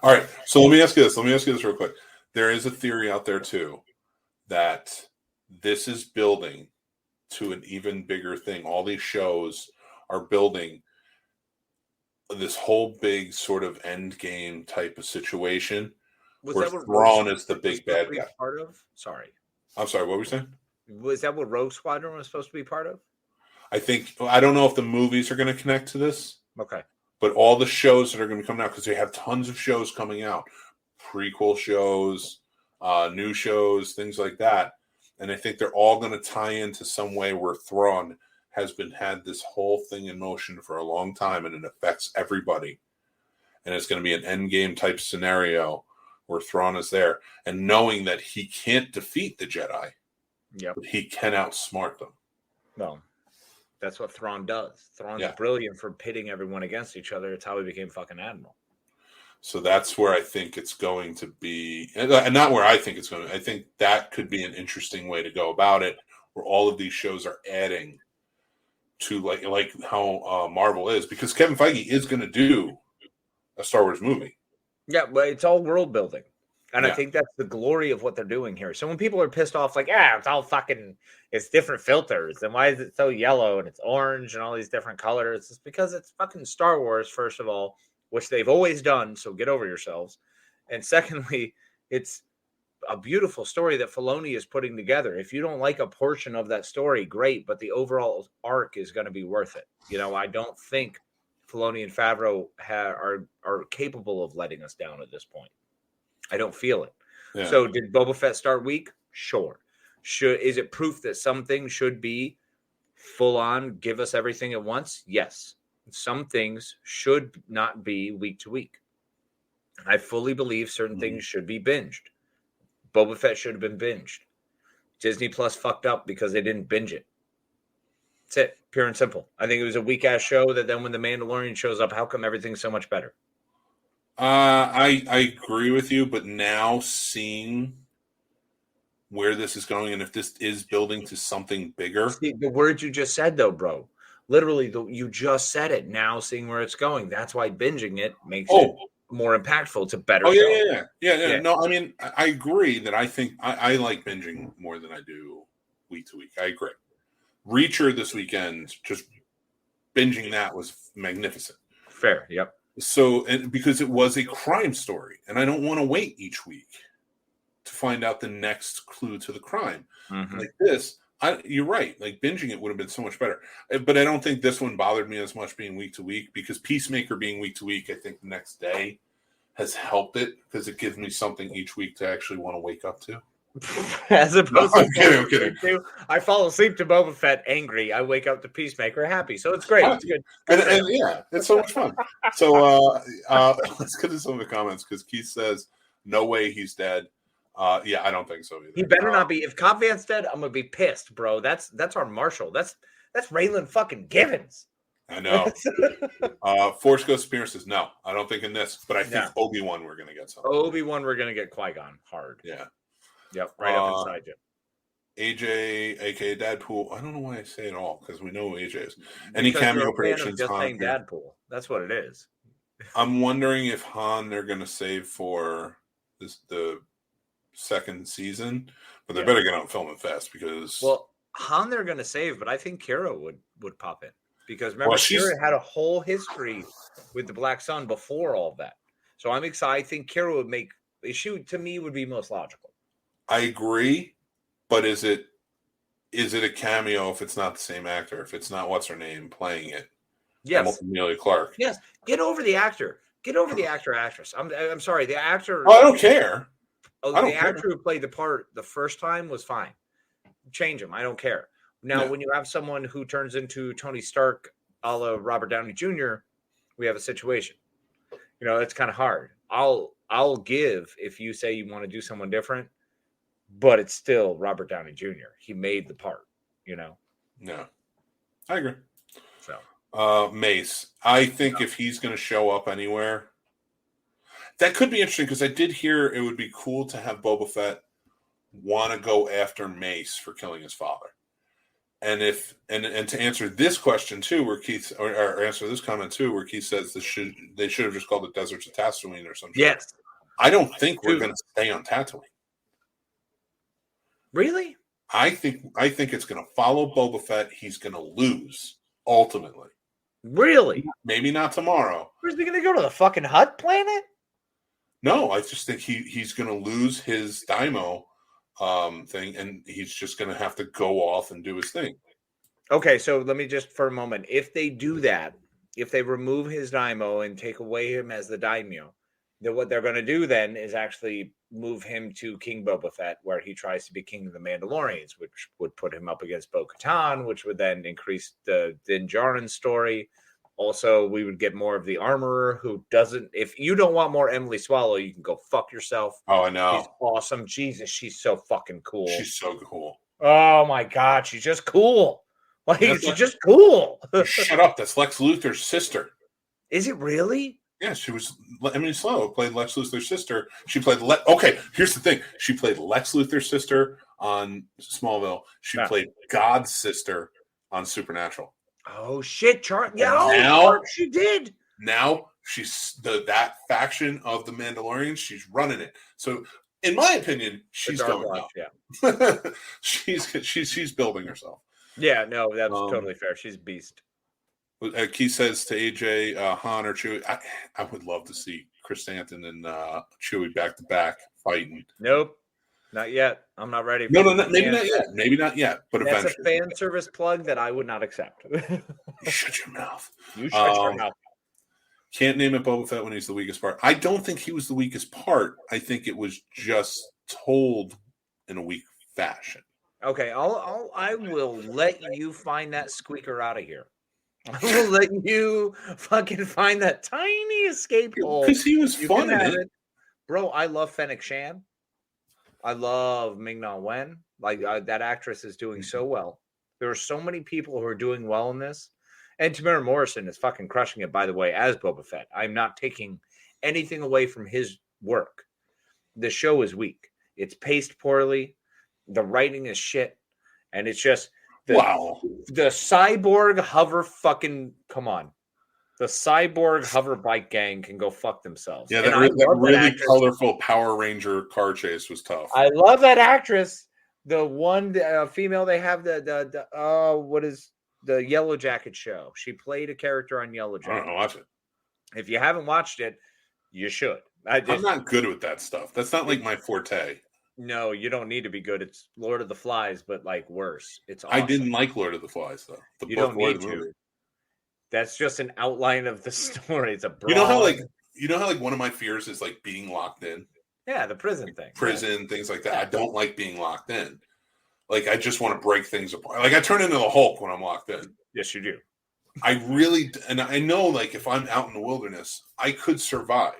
All right. So let me ask you this real quick. There is a theory out there, too, that this is building to an even bigger thing. All these shows are building this whole big sort of end game type of situation where Thrawn is the big bad guy. Part of? Sorry. I'm sorry, what were you saying? Was that what Rogue Squadron was supposed to be part of? I don't know if the movies are going to connect to this. Okay. But all the shows that are going to be coming out, because they have tons of shows coming out, prequel shows, new shows, things like that. And I think they're all going to tie into some way where Thrawn has had this whole thing in motion for a long time, and it affects everybody. And it's going to be an endgame type scenario where Thrawn is there, and knowing that he can't defeat the Jedi, but he can outsmart them. No, that's what Thrawn does. Thrawn's brilliant for pitting everyone against each other. It's how he became fucking admiral. So that's where I think it's going to be, and not where I think it's going to. I think that could be an interesting way to go about it, where all of these shows are adding to like how Marvel is, because Kevin Feige is going to do a Star Wars movie. Yeah, but it's all world building, and I think that's the glory of what they're doing here. So when people are pissed off, like, it's all fucking, it's different filters, and why is it so yellow and it's orange and all these different colors? It's because it's fucking Star Wars, first of all, which they've always done, so get over yourselves. And secondly, it's a beautiful story that Filoni is putting together. If you don't like a portion of that story, great, but the overall arc is going to be worth it. You know, I don't think Filoni and Favreau are capable of letting us down at this point. I don't feel it. Yeah. So did Boba Fett start weak? Sure. Is it proof that some things should be full on, give us everything at once? Yes. Some things should not be week to week. I fully believe certain things should be binged. Boba Fett should have been binged. Disney Plus fucked up because they didn't binge it. That's it. Pure and simple. I think it was a weak-ass show that then when The Mandalorian shows up, how come everything's so much better? I agree with you, but now seeing where this is going and if this is building to something bigger. See, the words you just said, though, bro. Literally, you just said it. Now seeing where it's going. That's why binging it makes it more impactful. It's a better show. Yeah. No, I mean, I agree that I think I like binging more than I do week to week. I agree. Reacher this weekend, just binging that was magnificent. Fair, yep. So, and because it was a crime story, and I don't want to wait each week to find out the next clue to the crime. Mm-hmm. Like this, You're right. Like binging it would have been so much better. But I don't think this one bothered me as much being week to week because Peacemaker being week to week, I think the next day has helped it because it gives me something each week to actually want to wake up to. As opposed to I'm kidding. I fall asleep to Boba Fett angry. I wake up to Peacemaker happy. So it's great. It's good. And yeah, it's so much fun. So let's get to some of the comments because Keith says, no way he's dead. Yeah, I don't think so either. He better not be. If Cobb Vanth's dead, I'm gonna be pissed, bro. That's our Marshall. That's Raylan fucking Givens. I know. Force Ghost Spear says no. I don't think in this, but I think Obi-Wan we're gonna get something. Obi-Wan we're gonna get Qui-Gon hard. Yeah. Yep. Right up inside you. AJ, aka Dadpool. I don't know why I say it all because we know who AJ is. Any cameo predictions? Just saying Dadpool. That's what it is. I'm wondering if Han they're gonna save for the second season, but they better get out filming fast because Han they're gonna save, but I think Kira would pop in because remember Kira had a whole history with the Black Sun before all of that. So I'm excited. I think Kira would make to me would be most logical. I agree, but is it a cameo if it's not the same actor? If it's not what's her name playing it? Yes, Amelia Clark. Yes, get over the actor. Get over the actress. I'm sorry, the actor. Oh, I don't care. The actor who played the part the first time was fine. Change him. I don't care. Now, when you have someone who turns into Tony Stark, a la Robert Downey Jr., we have a situation. It's kind of hard. I'll give if you say you want to do someone different, but it's still Robert Downey Jr. He made the part. No, I agree. So, Mace. I think if he's going to show up anywhere. That could be interesting because I did hear it would be cool to have Boba Fett want to go after Mace for killing his father. And to answer this question too, where Keith or answer this comment too, where Keith says they should have just called it Deserts of Tatooine or something. Yes. I don't think we're going to stay on Tatooine. Really? I think it's going to follow Boba Fett. He's going to lose ultimately. Really? Maybe not tomorrow. Where's he going to go to the fucking Hutt planet? No, I just think he's going to lose his Daimo thing, and he's just going to have to go off and do his thing. Okay, so let me just for a moment. If they do that, if they remove his Daimo and take away him as the Daimyo, then what they're going to do then is actually move him to King Boba Fett, where he tries to be king of the Mandalorians, which would put him up against Bo-Katan, which would then increase the Din Djarin story. Also, we would get more of the armorer who doesn't. If you don't want more Emily Swallow, you can go fuck yourself. Oh, I know. She's awesome. Jesus, she's so fucking cool. She's so cool. Oh my God, she's just cool. Like she's just cool. Shut up. That's Lex Luthor's sister. Is it really? Yeah, she was. Emily Swallow played Lex Luthor's sister. She played. Okay, here's the thing. She played Lex Luthor's sister on Smallville. She played God's sister on Supernatural. Oh shit, Yeah, now she did. Now she's that faction of the Mandalorians. She's running it. So, in my opinion, she's going up. Yeah, she's building herself. Yeah, no, that's totally fair. She's a beast. Keith says to AJ, Han or Chewie, I would love to see Chris Stanton and Chewie back to back fighting. Nope. Not yet. I'm not ready. No, maybe not yet. Maybe not yet, but that's eventually. A fan service plug that I would not accept. You shut your mouth. You shut your mouth. Can't name it Boba Fett when he's the weakest part. I don't think he was the weakest part. I think it was just told in a weak fashion. Okay, I will let you find that squeaker out of here. I will let you fucking find that tiny escape hole. Because he was fun in it. Bro, I love Fennec Shand. I love Ming-Na Wen. Like that actress is doing so well. There are so many people who are doing well in this. And Tamara Morrison is fucking crushing it, by the way, as Boba Fett. I'm not taking anything away from his work. The show is weak. It's paced poorly. The writing is shit. And it's just the cyborg hover fucking come on. The cyborg hover bike gang can go fuck themselves. Yeah, that really colorful Power Ranger car chase was tough. I love that actress. The one female they have what is the Yellow Jacket show? She played a character on Yellow Jacket. I don't know, watch it. If you haven't watched it, you should. I'm not good with that stuff. That's not like my forte. No, you don't need to be good. It's Lord of the Flies, but like worse. It's awesome. I didn't like Lord of the Flies though. The You book don't or need the movie. to. That's just an outline of the story. It's a broad. You know how like one of my fears is like being locked in. Yeah, the prison thing. Prison, things like that. Yeah. I don't like being locked in. Like I just want to break things apart. Like I turn into the Hulk when I'm locked in. Yes, you do. I really, and I know like if I'm out in the wilderness, I could survive.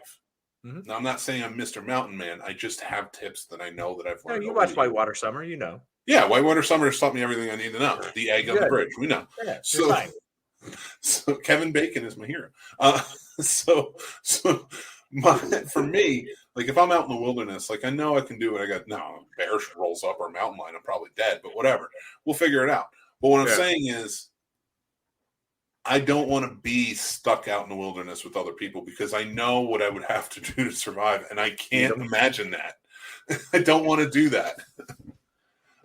Mm-hmm. Now I'm not saying I'm Mr. Mountain Man. I just have tips that I know that I've No, learned. you watch Whitewater Summer, you know. Yeah, Whitewater Summer has taught me everything I need to know. The egg on the bridge, we know. Yeah, So Kevin Bacon is my hero. For me, like if I'm out in the wilderness, like I know I can do it. I got bear rolls up our mountain line, I'm probably dead, but whatever. We'll figure it out. But what I'm saying is I don't want to be stuck out in the wilderness with other people because I know what I would have to do to survive, and I can't imagine that. I don't want to do that.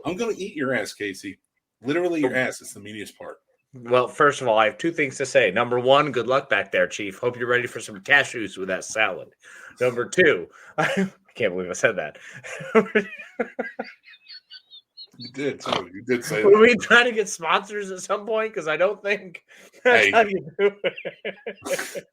I'm going to eat your ass, Casey. Literally your ass. It's the meatiest part. Well, first of all, I have two things to say. Number one, good luck back there, Chief. Hope you're ready for some cashews with that salad. Number two, I can't believe I said that. You did too. You did say Were that. we trying to get sponsors at some point? Because I don't think that's how you do it.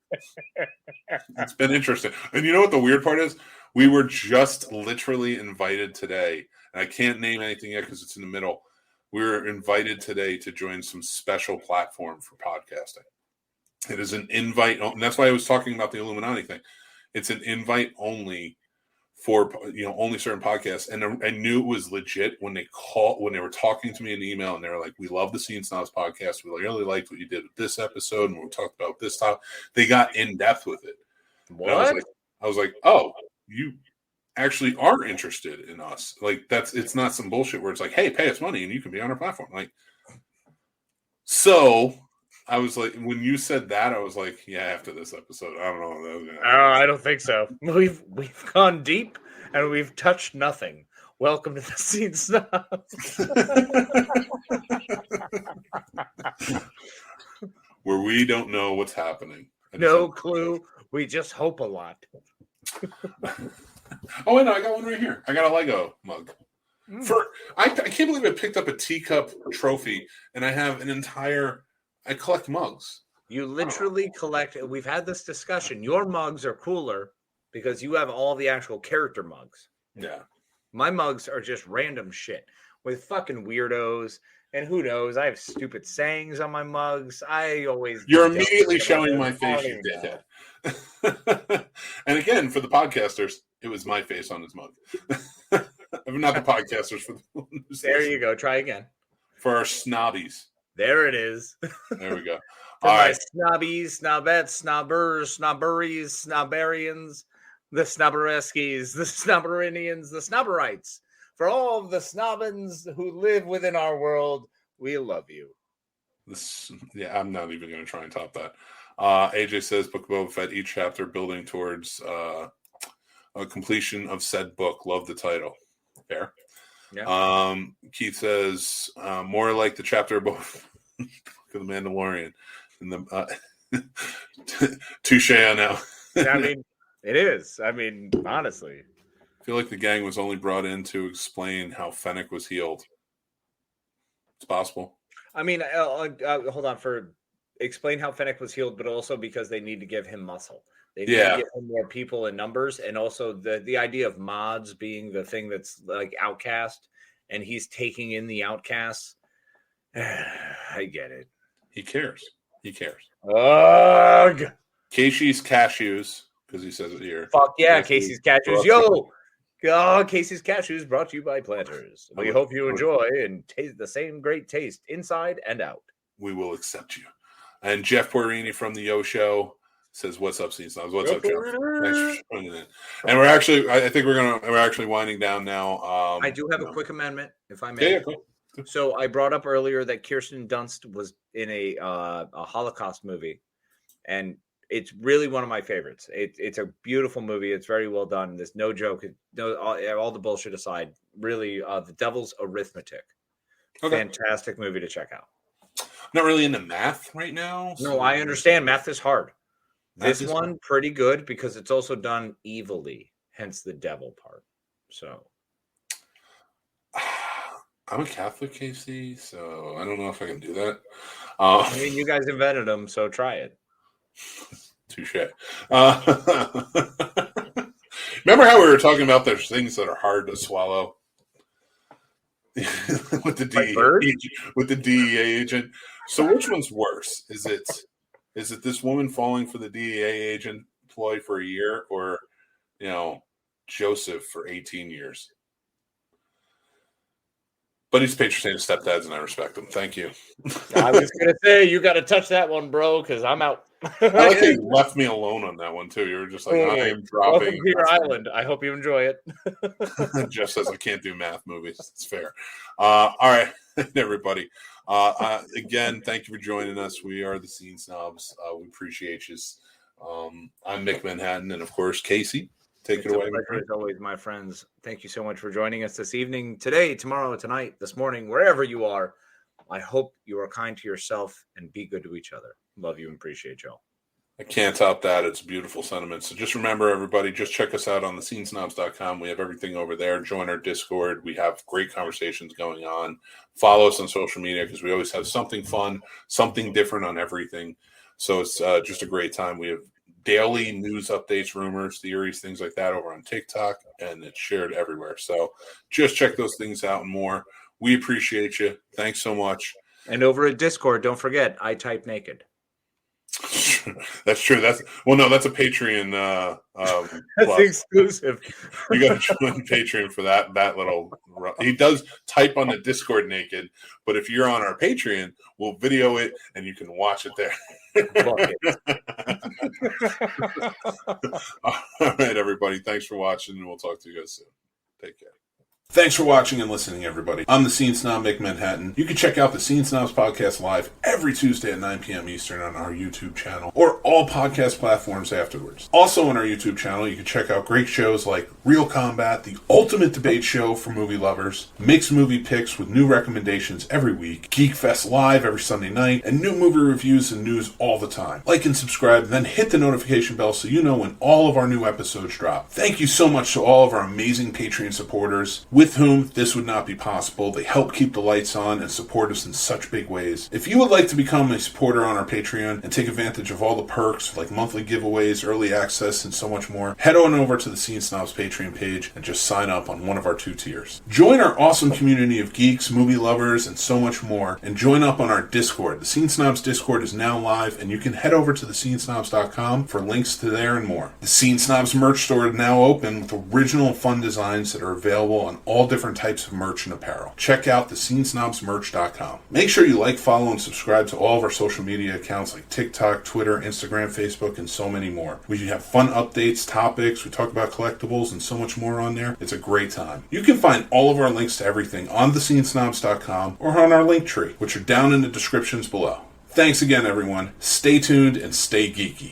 It's been interesting. And you know what the weird part is? We were just literally invited today, and I can't name anything yet because it's in the middle. We were invited today to join some special platform for podcasting. It is an invite, and that's why I was talking about the Illuminati thing. It's an invite only for only certain podcasts, and I knew it was legit when they were talking to me in the email, and they were like, "We love the Scene Snobs podcast. We really liked what you did with this episode, and we talked about this topic." They got in depth with it. What? I was like, "Oh, you actually are interested in us? Like it's not some bullshit where it's like, hey, pay us money and you can be on our platform." Like, so I was like, when you said that, I was like, yeah, after this episode, I don't know. I don't think so. We've gone deep and we've touched nothing. Welcome to the Scene Snobs. Where we don't know what's happening. No clue. We just hope a lot. Oh, wait, no, I got one right here. I got a Lego mug. I can't believe I picked up a teacup trophy and I have an entire. I collect mugs. You literally collect. We've had this discussion. Your mugs are cooler because you have all the actual character mugs. Yeah. My mugs are just random shit with fucking weirdos. And who knows? I have stupid sayings on my mugs. You're immediately showing my face, you dickhead. And again, for the podcasters, it was my face on his mug. Not the podcasters. There you go. Try again. For our snobbies. There it is. There we go. For all right. Snobbies, snobbettes, snobbers, snobberies, snobbarians, the snobbereskies, the snobberinians, the snobberites. For all of the snobbins who live within our world, we love you. I'm not even going to try and top that. AJ says, Book of Boba Fett, each chapter building towards a completion of said book. Love the title. Fair. Yeah. Keith says, more like the chapter of the Mandalorian. And the touche on now. I mean, it is. I mean, honestly. I feel like the gang was only brought in to explain how Fennec was healed. It's possible. I mean, hold on. Explain how Fennec was healed, but also because they need to give him muscle. They need to give him more people in numbers, and also the idea of mods being the thing that's like outcast, and he's taking in the outcasts. I get it. He cares. Ugh. Casey's cashews, because he says it here. Fuck yeah, Casey's cashews. Yo! Casey's cashews brought to you by Planters. We hope you enjoy and taste the same great taste inside and out. We will accept you. And Jeff Poirini from the Yo Show says, "What's up, Scene Snobs? What's up, Jeff? Thanks for joining in." And I think we're actually winding down now. I do have a quick amendment, if I may. Yeah, cool. So I brought up earlier that Kirsten Dunst was in a Holocaust movie, and it's really one of my favorites. It's a beautiful movie. It's very well done. There's no joke. All the bullshit aside, really, The Devil's Arithmetic. Okay. Fantastic movie to check out. Not really into math right now. No, I understand. Math is hard. This one, pretty good because it's also done evilly, hence the devil part. So, I'm a Catholic, Casey, so I don't know if I can do that. I mean, you guys invented them, so try it. Touche. Remember how we were talking about there's things that are hard to swallow with the DEA agent? So which one's worse? Is it this woman falling for the DEA agent ploy for a year, or Joseph for 18 years? But he's patron saint of stepdads, and I respect him. Thank you. I was going to say, you got to touch that one, bro, because I'm out. I like that you left me alone on that one, too. You were just like, I am dropping. Welcome to your island. I hope you enjoy it. Jeff says I can't do math movies. It's fair. All right, everybody. Again, thank you for joining us. We are the Scene Snobs. We appreciate you. I'm Mick Manhattan, and, of course, Casey. Take it away. As always, my friends. Thank you so much for joining us this evening, today, tomorrow, tonight, this morning, wherever you are. I hope you are kind to yourself and be good to each other. Love you and appreciate y'all. I can't top that. It's a beautiful sentiment. So just remember, everybody, just check us out on thescenesnobs.com. We have everything over there. Join our Discord. We have great conversations going on. Follow us on social media because we always have something fun, something different on everything. So it's just a great time. We have daily news updates, rumors, theories, things like that over on TikTok, and it's shared everywhere. So just check those things out and more. We appreciate you. Thanks so much. And over at Discord, don't forget, I type naked. That's true. That's a Patreon. That's exclusive. You got to join Patreon for that little. He does type on the Discord naked, but if you're on our Patreon, we'll video it and you can watch it there. All right, everybody. Thanks for watching, and we'll talk to you guys soon. Take care. Thanks for watching and listening, everybody. I'm the Scene Snob, Mick Manhattan. You can check out the Scene Snobs podcast live every Tuesday at 9 p.m. Eastern on our YouTube channel or all podcast platforms afterwards. Also on our YouTube channel, you can check out great shows like Real Combat, the ultimate debate show for movie lovers, mixed movie picks with new recommendations every week, Geek Fest Live every Sunday night, and new movie reviews and news all the time. Like and subscribe, then hit the notification bell so you know when all of our new episodes drop. Thank you so much to all of our amazing Patreon supporters, with whom this would not be possible. They help keep the lights on and support us in such big ways. If you would like to become a supporter on our Patreon and take advantage of all the perks like monthly giveaways, early access, and so much more, head on over to the Scene Snobs Patreon page and just sign up on one of our 2 tiers. Join our awesome community of geeks, movie lovers, and so much more, and join up on our Discord. The Scene Snobs Discord is now live, and you can head over to thescenesnobs.com for links to there and more. The Scene Snobs merch store is now open with original and fun designs that are available on all different types of merch and apparel. Check out thescenesnobsmerch.com. Make sure you like, follow, and subscribe to all of our social media accounts like TikTok, Twitter, Instagram, Facebook, and so many more. We have fun updates, topics, we talk about collectibles, and so much more on there. It's a great time. You can find all of our links to everything on thescenesnobs.com or on our link tree, which are down in the descriptions below. Thanks again, everyone. Stay tuned and stay geeky.